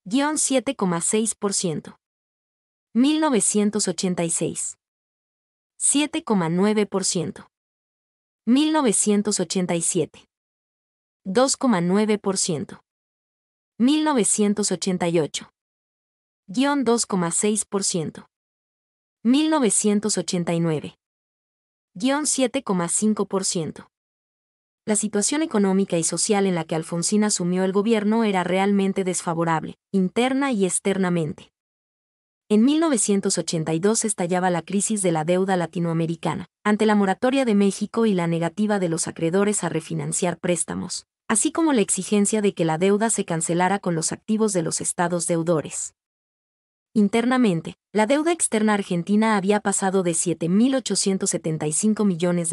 7,6%. 1986. 7,9%. 1987. 2,9%. 1988. 2,6%. 1989. 7,5%. La situación económica y social en la que Alfonsín asumió el gobierno era realmente desfavorable, interna y externamente. En 1982 estallaba la crisis de la deuda latinoamericana, ante la moratoria de México y la negativa de los acreedores a refinanciar préstamos, así como la exigencia de que la deuda se cancelara con los activos de los estados deudores. Internamente, la deuda externa argentina había pasado de $7.875 millones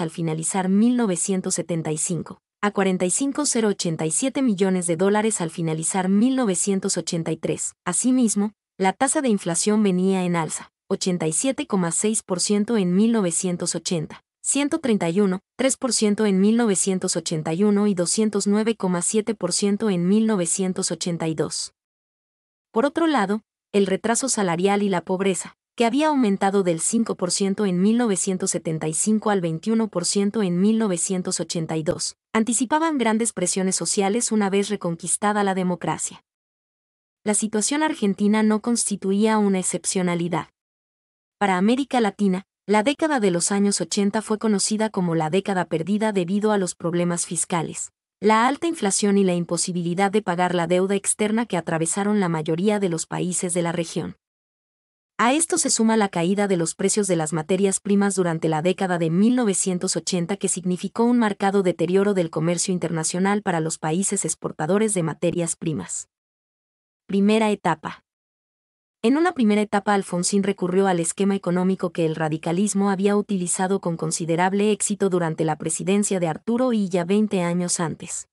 al finalizar 1975, a $45.087 millones al finalizar 1983. Asimismo, la tasa de inflación venía en alza, 87,6% en 1980, 131,3% en 1981 y 209,7% en 1982. Por otro lado, el retraso salarial y la pobreza, que había aumentado del 5% en 1975 al 21% en 1982, anticipaban grandes presiones sociales una vez reconquistada la democracia. La situación argentina no constituía una excepcionalidad. Para América Latina, la década de los años 80 fue conocida como la década perdida debido a los problemas fiscales, la alta inflación y la imposibilidad de pagar la deuda externa que atravesaron la mayoría de los países de la región. A esto se suma la caída de los precios de las materias primas durante la década de 1980, que significó un marcado deterioro del comercio internacional para los países exportadores de materias primas. Primera etapa. En una primera etapa, Alfonsín recurrió al esquema económico que el radicalismo había utilizado con considerable éxito durante la presidencia de Arturo Illia 20 años antes.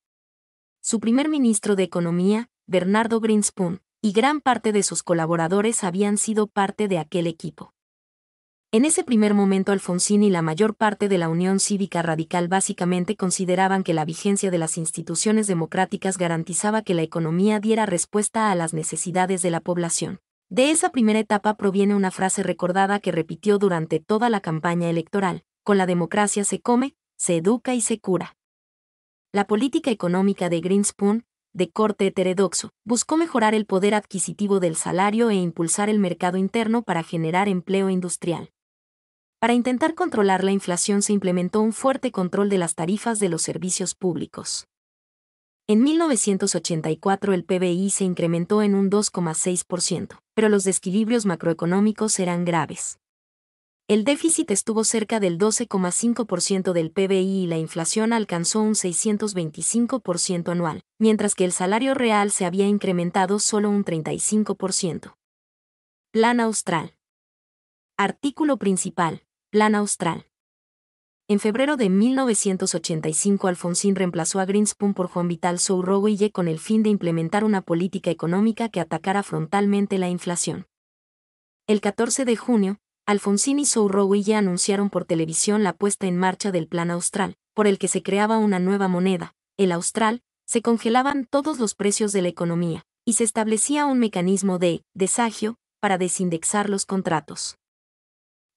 Su primer ministro de Economía, Bernardo Greenspan, y gran parte de sus colaboradores habían sido parte de aquel equipo. En ese primer momento, Alfonsín y la mayor parte de la Unión Cívica Radical básicamente consideraban que la vigencia de las instituciones democráticas garantizaba que la economía diera respuesta a las necesidades de la población, De esa primera etapa proviene una frase recordada que repitió durante toda la campaña electoral: con la democracia se come, se educa y se cura. La política económica de Greenspan, de corte heterodoxo, buscó mejorar el poder adquisitivo del salario e impulsar el mercado interno para generar empleo industrial. Para intentar controlar la inflación se implementó un fuerte control de las tarifas de los servicios públicos. En 1984 el PBI se incrementó en un 2,6%, pero los desequilibrios macroeconómicos eran graves. El déficit estuvo cerca del 12,5% del PBI y la inflación alcanzó un 625% anual, mientras que el salario real se había incrementado solo un 35%. Plan Austral. Artículo principal. Plan Austral. En febrero de 1985 Alfonsín reemplazó a Greenspan por Juan Vital Sourouille con el fin de implementar una política económica que atacara frontalmente la inflación. El 14 de junio, Alfonsín y Sourouille anunciaron por televisión la puesta en marcha del Plan Austral, por el que se creaba una nueva moneda, el Austral, se congelaban todos los precios de la economía, y se establecía un mecanismo de desagio para desindexar los contratos.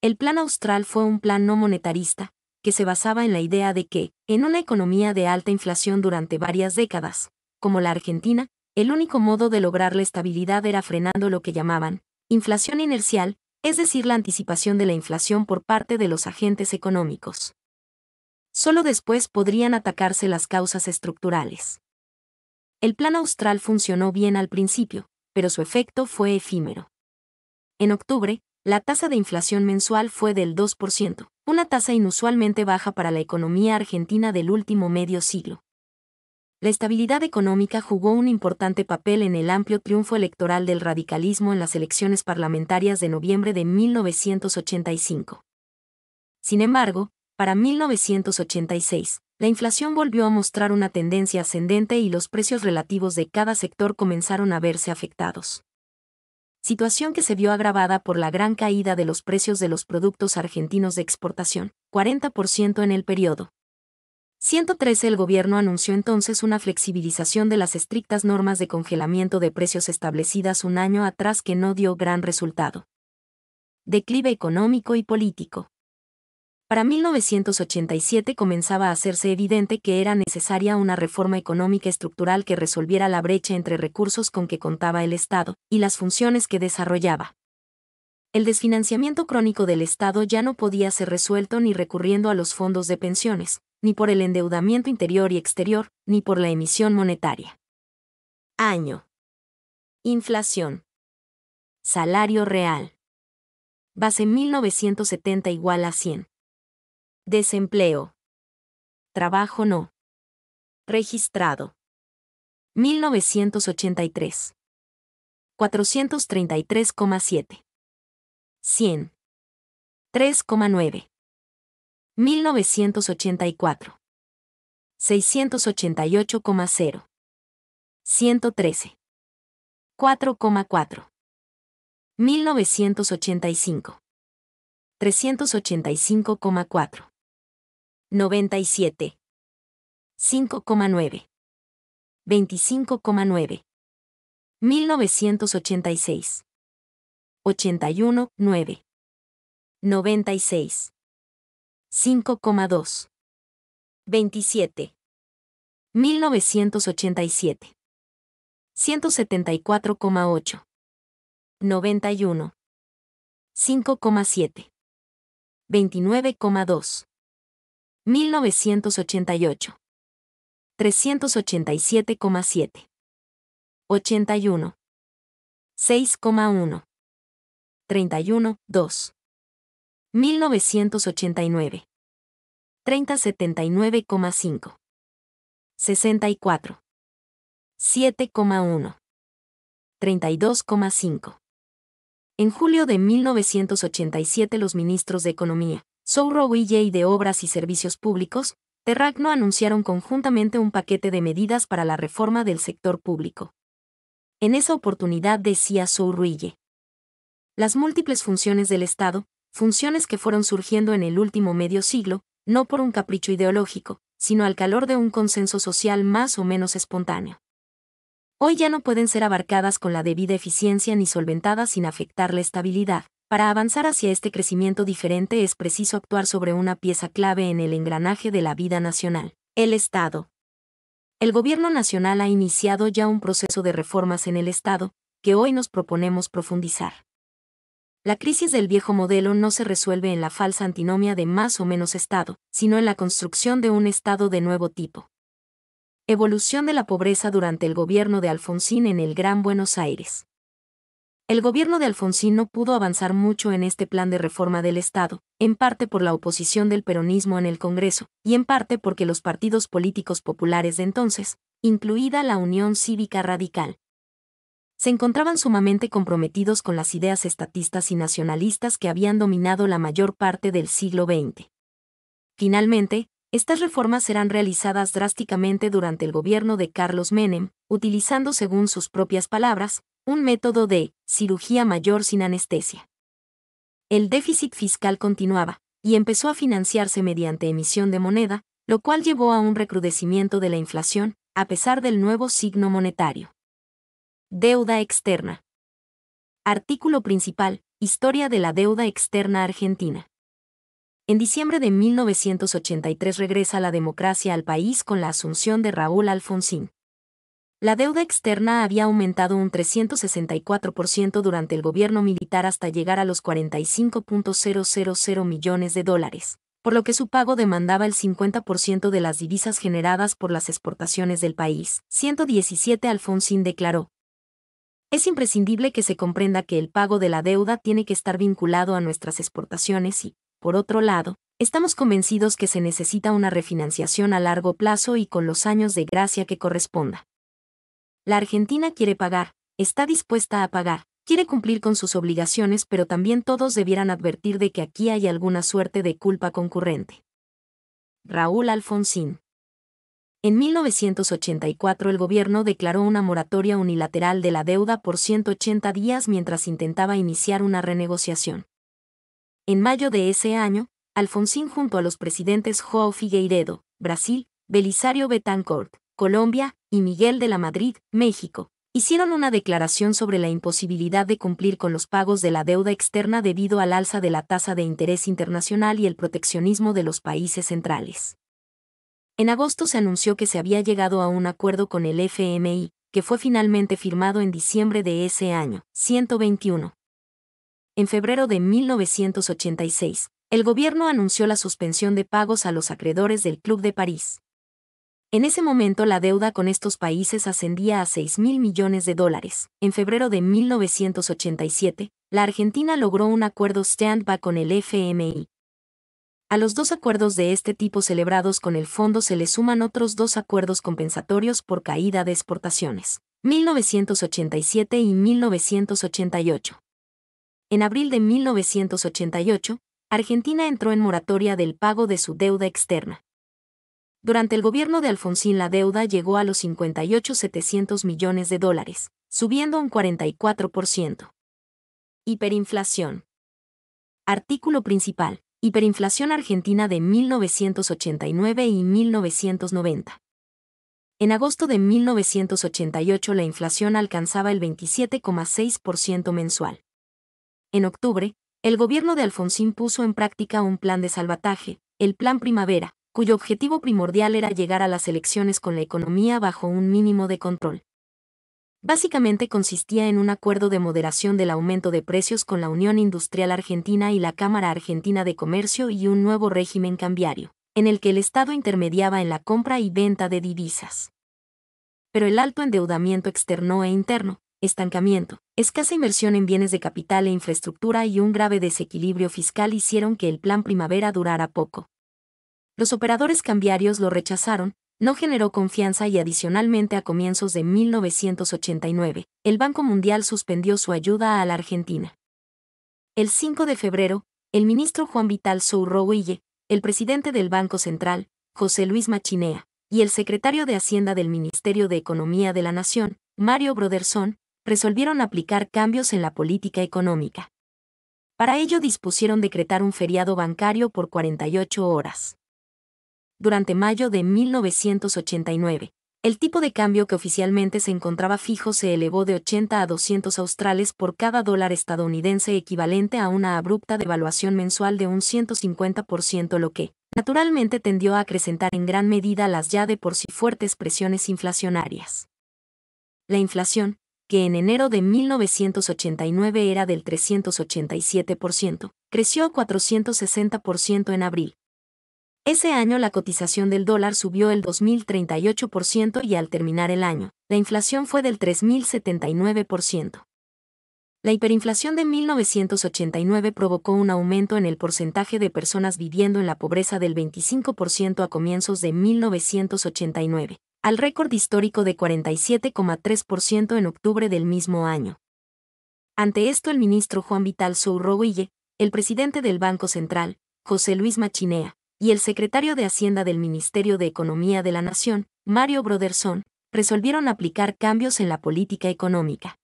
El Plan Austral fue un plan no monetarista, que se basaba en la idea de que, en una economía de alta inflación durante varias décadas, como la Argentina, el único modo de lograr la estabilidad era frenando lo que llamaban inflación inercial, es decir, la anticipación de la inflación por parte de los agentes económicos. Solo después podrían atacarse las causas estructurales. El Plan Austral funcionó bien al principio, pero su efecto fue efímero. En octubre, la tasa de inflación mensual fue del 2%, una tasa inusualmente baja para la economía argentina del último medio siglo. La estabilidad económica jugó un importante papel en el amplio triunfo electoral del radicalismo en las elecciones parlamentarias de noviembre de 1985. Sin embargo, para 1986, la inflación volvió a mostrar una tendencia ascendente y los precios relativos de cada sector comenzaron a verse afectados. Situación que se vio agravada por la gran caída de los precios de los productos argentinos de exportación, 40% en el periodo. 113 El gobierno anunció entonces una flexibilización de las estrictas normas de congelamiento de precios establecidas un año atrás que no dio gran resultado. Declive económico y político. Para 1987 comenzaba a hacerse evidente que era necesaria una reforma económica estructural que resolviera la brecha entre recursos con que contaba el Estado y las funciones que desarrollaba. El desfinanciamiento crónico del Estado ya no podía ser resuelto ni recurriendo a los fondos de pensiones, ni por el endeudamiento interior y exterior, ni por la emisión monetaria. Año. Inflación. Salario real. Base 1970 igual a 100. Desempleo. Trabajo no registrado. 1983. 433,7. 100. 3,9. 1984. 688,0. 113. 4,4. 1985. 385,4. 97. 5,9. 25,9. 1986. 81, 9. 96. 5,2. 27. 1987. 174,8. 91. 5,7. 29,2. 1988. 387,7. 81. 6,1. 31, 2. 1989. 3079,5. 64. 7,1. 32,5. En julio de 1987 los ministros de Economía, Sourouille y de Obras y Servicios Públicos, Terragno anunciaron conjuntamente un paquete de medidas para la reforma del sector público. En esa oportunidad decía Sourouille: las múltiples funciones del Estado, funciones que fueron surgiendo en el último medio siglo, no por un capricho ideológico, sino al calor de un consenso social más o menos espontáneo. hoy ya no pueden ser abarcadas con la debida eficiencia ni solventadas sin afectar la estabilidad. Para avanzar hacia este crecimiento diferente es preciso actuar sobre una pieza clave en el engranaje de la vida nacional, el Estado. El Gobierno nacional ha iniciado ya un proceso de reformas en el Estado, que hoy nos proponemos profundizar. La crisis del viejo modelo no se resuelve en la falsa antinomia de más o menos Estado, sino en la construcción de un Estado de nuevo tipo. Evolución de la pobreza durante el gobierno de Alfonsín en el Gran Buenos Aires. El gobierno de Alfonsín no pudo avanzar mucho en este plan de reforma del Estado, en parte por la oposición del peronismo en el Congreso, y en parte porque los partidos políticos populares de entonces, incluida la Unión Cívica Radical, se encontraban sumamente comprometidos con las ideas estatistas y nacionalistas que habían dominado la mayor parte del siglo XX. Finalmente, estas reformas serán realizadas drásticamente durante el gobierno de Carlos Menem, utilizando, según sus propias palabras, un método de cirugía mayor sin anestesia. El déficit fiscal continuaba, y empezó a financiarse mediante emisión de moneda, lo cual llevó a un recrudecimiento de la inflación, a pesar del nuevo signo monetario. Deuda externa. Artículo principal: Historia de la deuda externa argentina. En diciembre de 1983 regresa la democracia al país con la asunción de Raúl Alfonsín. La deuda externa había aumentado un 364% durante el gobierno militar hasta llegar a los 45.000 millones de dólares, por lo que su pago demandaba el 50% de las divisas generadas por las exportaciones del país. 117 Alfonsín declaró: es imprescindible que se comprenda que el pago de la deuda tiene que estar vinculado a nuestras exportaciones y, por otro lado, estamos convencidos que se necesita una refinanciación a largo plazo y con los años de gracia que corresponda. La Argentina quiere pagar, está dispuesta a pagar, quiere cumplir con sus obligaciones, pero también todos debieran advertir de que aquí hay alguna suerte de culpa concurrente. Raúl Alfonsín. En 1984 el gobierno declaró una moratoria unilateral de la deuda por 180 días mientras intentaba iniciar una renegociación. En mayo de ese año, Alfonsín junto a los presidentes João Figueiredo, Brasil, Belisario Betancort, Colombia, y Miguel de la Madrid, México, hicieron una declaración sobre la imposibilidad de cumplir con los pagos de la deuda externa debido al alza de la tasa de interés internacional y el proteccionismo de los países centrales. En agosto se anunció que se había llegado a un acuerdo con el FMI, que fue finalmente firmado en diciembre de ese año. 121. En febrero de 1986, el gobierno anunció la suspensión de pagos a los acreedores del Club de París. En ese momento la deuda con estos países ascendía a $6.000 millones. En febrero de 1987, la Argentina logró un acuerdo stand-by con el FMI. A los dos acuerdos de este tipo celebrados con el fondo se le suman otros dos acuerdos compensatorios por caída de exportaciones, 1987 y 1988. En abril de 1988, Argentina entró en moratoria del pago de su deuda externa. Durante el gobierno de Alfonsín la deuda llegó a los 58.700 millones de dólares, subiendo un 44%. Hiperinflación. Artículo principal: Hiperinflación argentina de 1989 y 1990. En agosto de 1988 la inflación alcanzaba el 27,6% mensual. En octubre, el gobierno de Alfonsín puso en práctica un plan de salvataje, el Plan Primavera, cuyo objetivo primordial era llegar a las elecciones con la economía bajo un mínimo de control. Básicamente consistía en un acuerdo de moderación del aumento de precios con la Unión Industrial Argentina y la Cámara Argentina de Comercio y un nuevo régimen cambiario, en el que el Estado intermediaba en la compra y venta de divisas. Pero el alto endeudamiento externo e interno, estancamiento, escasa inversión en bienes de capital e infraestructura y un grave desequilibrio fiscal hicieron que el Plan Primavera durara poco. Los operadores cambiarios lo rechazaron, no generó confianza y adicionalmente a comienzos de 1989, el Banco Mundial suspendió su ayuda a la Argentina. El 5 de febrero, el ministro Juan Vital Sourroguille, el presidente del Banco Central, José Luis Machinea, y el secretario de Hacienda del Ministerio de Economía de la Nación, Mario Broderson, resolvieron aplicar cambios en la política económica. Para ello dispusieron decretar un feriado bancario por 48 horas. Durante mayo de 1989, El tipo de cambio que oficialmente se encontraba fijo se elevó de 80 a 200 australes por cada dólar estadounidense, equivalente a una abrupta devaluación mensual de un 150%, lo que, naturalmente, tendió a acrecentar en gran medida las ya de por sí fuertes presiones inflacionarias. La inflación, que en enero de 1989 era del 387%, creció a 460% en abril. Ese año la cotización del dólar subió el 2.038% y al terminar el año, la inflación fue del 3.079%. La hiperinflación de 1989 provocó un aumento en el porcentaje de personas viviendo en la pobreza del 25% a comienzos de 1989, al récord histórico de 47,3% en octubre del mismo año. Ante esto, el ministro Juan Vital Sourroguille, el presidente del Banco Central, José Luis Machinea, y el secretario de Hacienda del Ministerio de Economía de la Nación, Mario Broderson, resolvieron aplicar cambios en la política económica.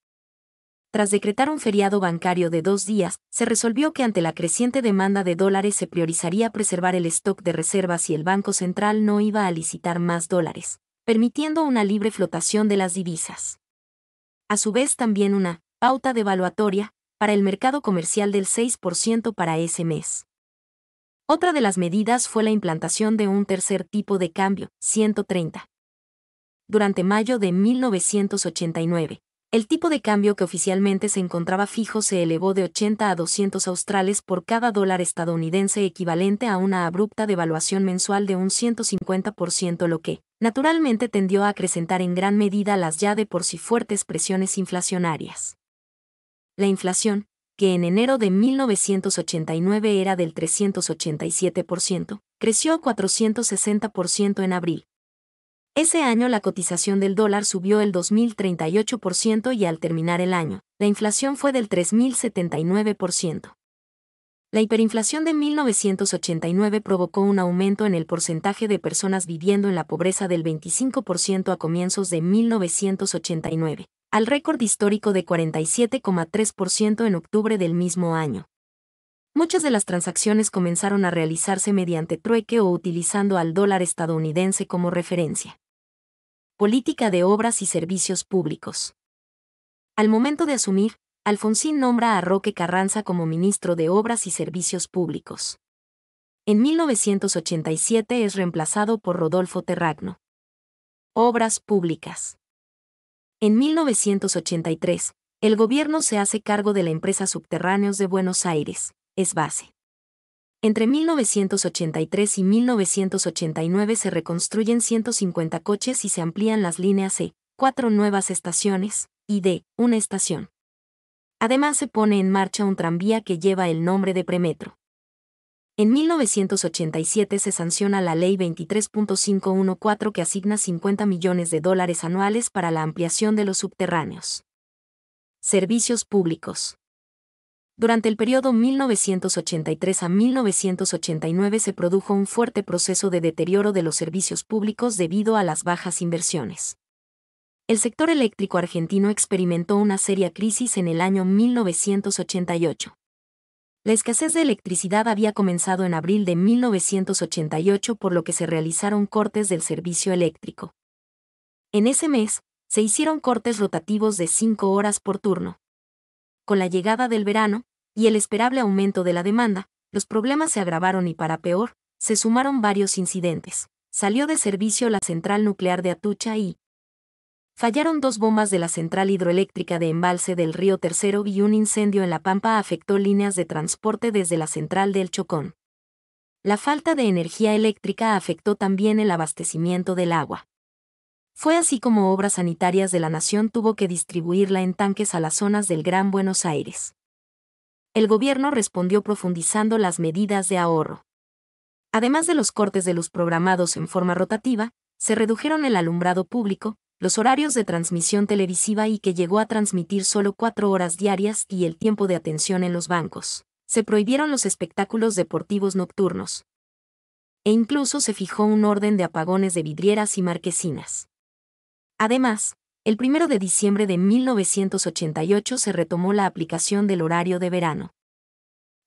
Tras decretar un feriado bancario de 2 días, se resolvió que ante la creciente demanda de dólares se priorizaría preservar el stock de reservas y el Banco Central no iba a licitar más dólares, permitiendo una libre flotación de las divisas. A su vez, también una pauta devaluatoria para el mercado comercial del 6% para ese mes. Otra de las medidas fue la implantación de un tercer tipo de cambio, 130. Durante mayo de 1989, el tipo de cambio que oficialmente se encontraba fijo se elevó de 80 a 200 australes por cada dólar estadounidense, equivalente a una abrupta devaluación mensual de un 150%, lo que, naturalmente, tendió a acrecentar en gran medida las ya de por sí fuertes presiones inflacionarias. La inflación, que en enero de 1989 era del 387%, creció a 460% en abril. Ese año la cotización del dólar subió el 2.038% y al terminar el año, la inflación fue del 3.079%. La hiperinflación de 1989 provocó un aumento en el porcentaje de personas viviendo en la pobreza del 25% a comienzos de 1989, al récord histórico de 47,3% en octubre del mismo año. Muchas de las transacciones comenzaron a realizarse mediante trueque o utilizando al dólar estadounidense como referencia. Política de obras y servicios públicos. Al momento de asumir, Alfonsín nombra a Roque Carranza como ministro de Obras y Servicios Públicos. En 1987 es reemplazado por Rodolfo Terragno. Obras públicas. En 1983, el gobierno se hace cargo de la empresa Subterráneos de Buenos Aires, ESBASE. Entre 1983 y 1989 se reconstruyen 150 coches y se amplían las líneas C, 4 nuevas estaciones, y D, una estación. Además se pone en marcha un tranvía que lleva el nombre de Premetro. En 1987 se sanciona la Ley 23.514 que asigna $50 millones anuales para la ampliación de los subterráneos. Servicios públicos. Durante el periodo 1983 a 1989 se produjo un fuerte proceso de deterioro de los servicios públicos debido a las bajas inversiones. El sector eléctrico argentino experimentó una seria crisis en el año 1988. La escasez de electricidad había comenzado en abril de 1988, por lo que se realizaron cortes del servicio eléctrico. En ese mes, se hicieron cortes rotativos de 5 horas por turno. Con la llegada del verano, y el esperable aumento de la demanda, los problemas se agravaron y, para peor, se sumaron varios incidentes. Salió de servicio la central nuclear de Atucha y fallaron 2 bombas de la central hidroeléctrica de Embalse del Río Tercero y un incendio en La Pampa afectó líneas de transporte desde la central del Chocón. La falta de energía eléctrica afectó también el abastecimiento del agua. Fue así como Obras Sanitarias de la Nación tuvo que distribuirla en tanques a las zonas del Gran Buenos Aires. El gobierno respondió profundizando las medidas de ahorro. Además de los cortes de luz programados en forma rotativa, se redujeron el alumbrado público, los horarios de transmisión televisiva y que llegó a transmitir solo 4 horas diarias y el tiempo de atención en los bancos. Se prohibieron los espectáculos deportivos nocturnos. E incluso se fijó un orden de apagones de vidrieras y marquesinas. Además, el 1 de diciembre de 1988 se retomó la aplicación del horario de verano.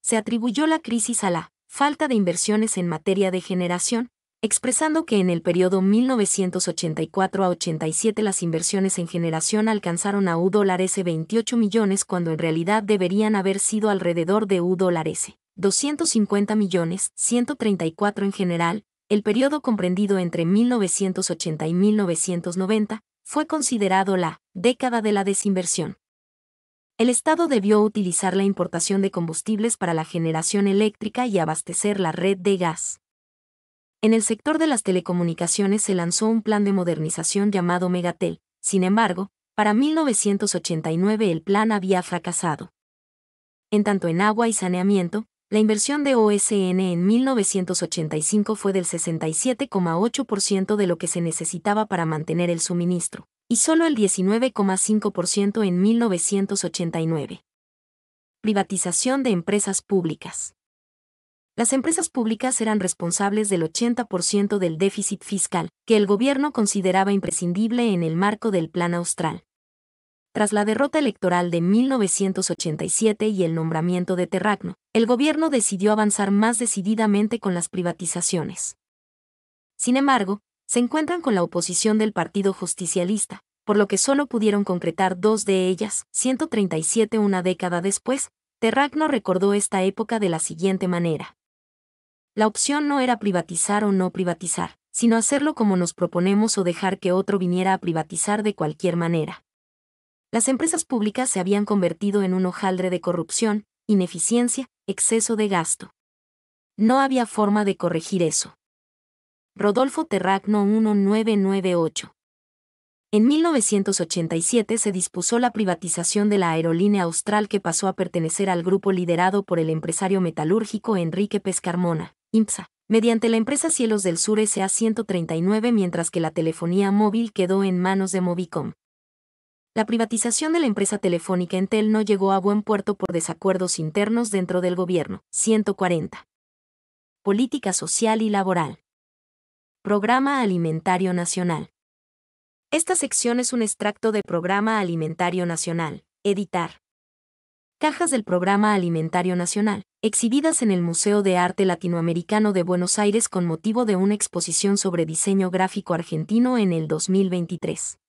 Se atribuyó la crisis a la falta de inversiones en materia de generación expresando que en el periodo 1984 a 87 las inversiones en generación alcanzaron a $28 millones cuando en realidad deberían haber sido alrededor de $250 millones, 134 en general. El periodo comprendido entre 1980 y 1990 fue considerado la década de la desinversión. El Estado debió utilizar la importación de combustibles para la generación eléctrica y abastecer la red de gas. En el sector de las telecomunicaciones se lanzó un plan de modernización llamado Megatel. Sin embargo, para 1989 el plan había fracasado. En tanto en agua y saneamiento, la inversión de OSN en 1985 fue del 67,8% de lo que se necesitaba para mantener el suministro, y solo el 19,5% en 1989. Privatización de empresas públicas. Las empresas públicas eran responsables del 80% del déficit fiscal, que el gobierno consideraba imprescindible en el marco del Plan Austral. Tras la derrota electoral de 1987 y el nombramiento de Terragno, el gobierno decidió avanzar más decididamente con las privatizaciones. Sin embargo, se encuentran con la oposición del Partido Justicialista, por lo que solo pudieron concretar 2 de ellas. 137 Una década después, Terragno recordó esta época de la siguiente manera. La opción no era privatizar o no privatizar, sino hacerlo como nos proponemos o dejar que otro viniera a privatizar de cualquier manera. Las empresas públicas se habían convertido en un hojaldre de corrupción, ineficiencia, exceso de gasto. No había forma de corregir eso. Rodolfo Terragno 1998. En 1987 se dispuso la privatización de la aerolínea Austral que pasó a pertenecer al grupo liderado por el empresario metalúrgico Enrique Pescarmona, IMPSA, mediante la empresa Cielos del Sur S.A. 139, mientras que la telefonía móvil quedó en manos de Movicom. La privatización de la empresa telefónica Entel no llegó a buen puerto por desacuerdos internos dentro del gobierno. 140. Política social y laboral. Programa Alimentario Nacional. Esta sección es un extracto de Programa Alimentario Nacional. Editar. Cajas del Programa Alimentario Nacional, exhibidas en el Museo de Arte Latinoamericano de Buenos Aires con motivo de una exposición sobre diseño gráfico argentino en el 2023.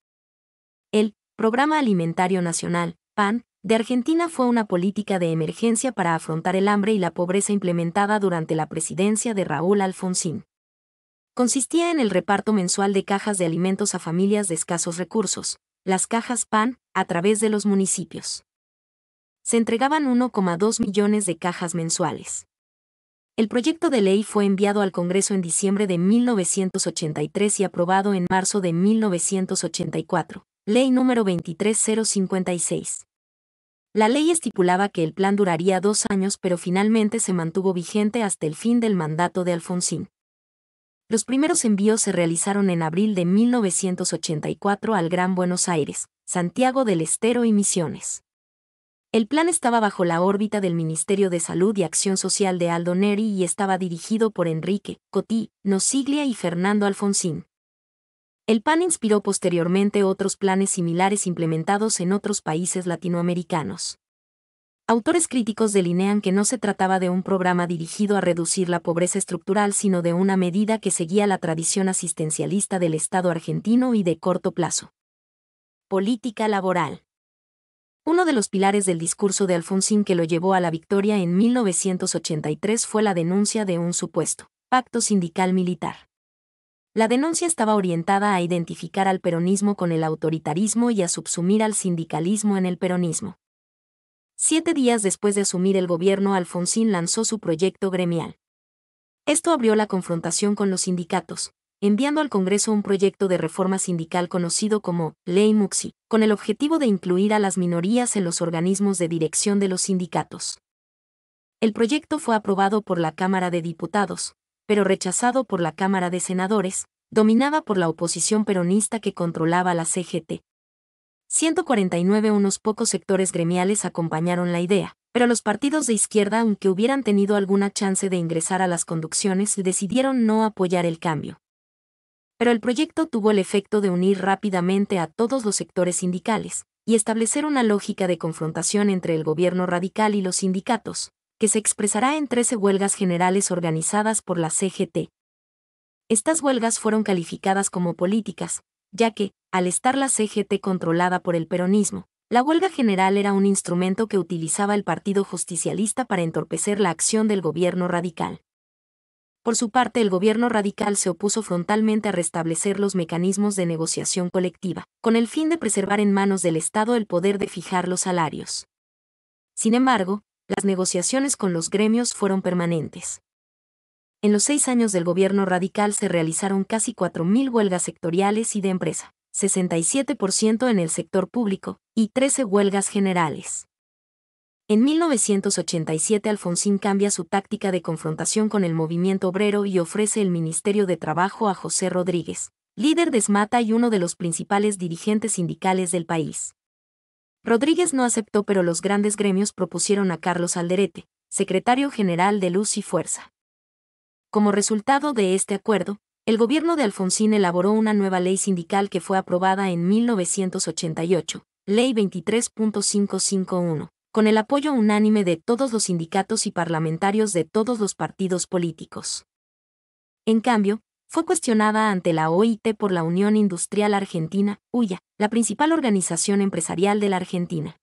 El Programa Alimentario Nacional, PAN, de Argentina fue una política de emergencia para afrontar el hambre y la pobreza implementada durante la presidencia de Raúl Alfonsín. Consistía en el reparto mensual de cajas de alimentos a familias de escasos recursos, las cajas PAN, a través de los municipios. Se entregaban 1,2 millones de cajas mensuales. El proyecto de ley fue enviado al Congreso en diciembre de 1983 y aprobado en marzo de 1984. Ley número 23056. La ley estipulaba que el plan duraría 2 años, pero finalmente se mantuvo vigente hasta el fin del mandato de Alfonsín. Los primeros envíos se realizaron en abril de 1984 al Gran Buenos Aires, Santiago del Estero y Misiones. El plan estaba bajo la órbita del Ministerio de Salud y Acción Social de Aldo Neri y estaba dirigido por Enrique Cotí Nosiglia y Fernando Alfonsín. El PAN inspiró posteriormente otros planes similares implementados en otros países latinoamericanos. Autores críticos delinean que no se trataba de un programa dirigido a reducir la pobreza estructural, sino de una medida que seguía la tradición asistencialista del Estado argentino y de corto plazo. Política laboral. Uno de los pilares del discurso de Alfonsín que lo llevó a la victoria en 1983 fue la denuncia de un supuesto pacto sindical militar. La denuncia estaba orientada a identificar al peronismo con el autoritarismo y a subsumir al sindicalismo en el peronismo. 7 días después de asumir el gobierno, Alfonsín lanzó su proyecto gremial. Esto abrió la confrontación con los sindicatos, enviando al Congreso un proyecto de reforma sindical conocido como Ley Muxi, con el objetivo de incluir a las minorías en los organismos de dirección de los sindicatos. El proyecto fue aprobado por la Cámara de Diputados, pero rechazado por la Cámara de Senadores, dominada por la oposición peronista que controlaba la CGT. 149 Unos pocos sectores gremiales acompañaron la idea, pero los partidos de izquierda, aunque hubieran tenido alguna chance de ingresar a las conducciones, decidieron no apoyar el cambio. Pero el proyecto tuvo el efecto de unir rápidamente a todos los sectores sindicales, y establecer una lógica de confrontación entre el gobierno radical y los sindicatos, que se expresará en 13 huelgas generales organizadas por la CGT. Estas huelgas fueron calificadas como políticas, ya que, al estar la CGT controlada por el peronismo, la huelga general era un instrumento que utilizaba el Partido Justicialista para entorpecer la acción del gobierno radical. Por su parte, el gobierno radical se opuso frontalmente a restablecer los mecanismos de negociación colectiva, con el fin de preservar en manos del Estado el poder de fijar los salarios. Sin embargo, las negociaciones con los gremios fueron permanentes. En los 6 años del gobierno radical se realizaron casi 4.000 huelgas sectoriales y de empresa, 67% en el sector público, y 13 huelgas generales. En 1987 Alfonsín cambia su táctica de confrontación con el movimiento obrero y ofrece el Ministerio de Trabajo a José Rodríguez, líder de SMATA y uno de los principales dirigentes sindicales del país. Rodríguez no aceptó, pero los grandes gremios propusieron a Carlos Alderete, secretario general de Luz y Fuerza. Como resultado de este acuerdo, el gobierno de Alfonsín elaboró una nueva ley sindical que fue aprobada en 1988, Ley 23.551. Con el apoyo unánime de todos los sindicatos y parlamentarios de todos los partidos políticos. En cambio, fue cuestionada ante la OIT por la Unión Industrial Argentina, UIA, la principal organización empresarial de la Argentina.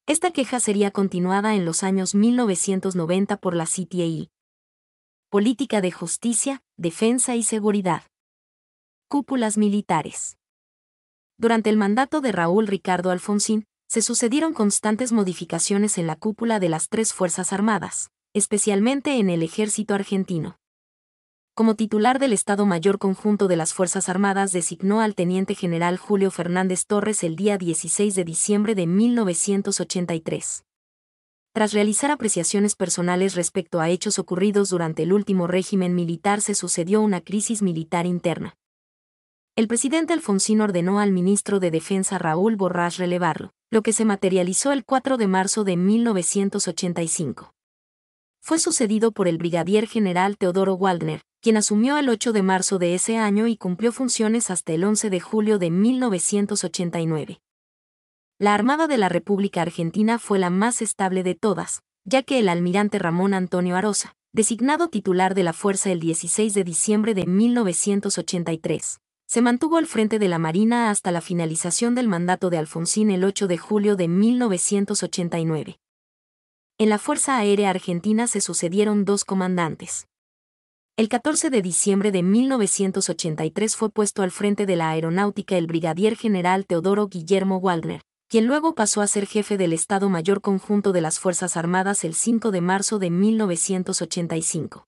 Esta queja sería continuada en los años 1990 por la CTI. Política de justicia, defensa y seguridad. Cúpulas militares. Durante el mandato de Raúl Ricardo Alfonsín, se sucedieron constantes modificaciones en la cúpula de las 3 Fuerzas Armadas, especialmente en el Ejército argentino. Como titular del Estado Mayor Conjunto de las Fuerzas Armadas designó al teniente general Julio Fernández Torres el día 16 de diciembre de 1983. Tras realizar apreciaciones personales respecto a hechos ocurridos durante el último régimen militar, se sucedió una crisis militar interna. El presidente Alfonsín ordenó al ministro de Defensa Raúl Borrás relevarlo, lo que se materializó el 4 de marzo de 1985. Fue sucedido por el brigadier general Teodoro Waldner, quien asumió el 8 de marzo de ese año y cumplió funciones hasta el 11 de julio de 1989. La Armada de la República Argentina fue la más estable de todas, ya que el almirante Ramón Antonio Arosa, designado titular de la fuerza el 16 de diciembre de 1983, se mantuvo al frente de la Marina hasta la finalización del mandato de Alfonsín el 8 de julio de 1989. En la Fuerza Aérea Argentina se sucedieron 2 comandantes. El 14 de diciembre de 1983 fue puesto al frente de la Aeronáutica el brigadier general Teodoro Guillermo Waldner, quien luego pasó a ser jefe del Estado Mayor Conjunto de las Fuerzas Armadas el 5 de marzo de 1985.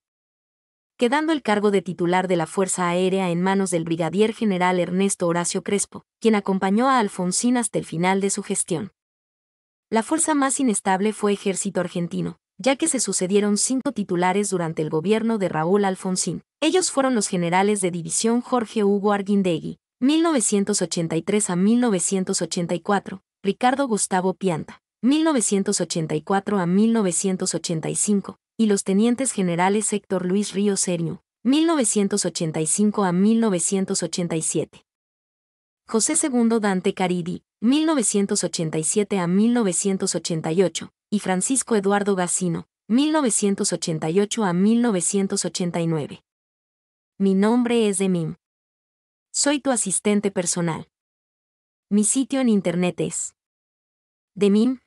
Quedando el cargo de titular de la Fuerza Aérea en manos del brigadier general Ernesto Horacio Crespo, quien acompañó a Alfonsín hasta el final de su gestión. La fuerza más inestable fue Ejército Argentino, ya que se sucedieron 5 titulares durante el gobierno de Raúl Alfonsín. Ellos fueron los generales de división Jorge Hugo Arguindegui, 1983 a 1984, Ricardo Gustavo Pianta, 1984 a 1985, y los tenientes generales Héctor Luis Ríos Serño, 1985 a 1987. José II Dante Caridi, 1987 a 1988, y Francisco Eduardo Gacino, 1988 a 1989. Mi nombre es Demim. Soy tu asistente personal. Mi sitio en internet es demim.es.tl.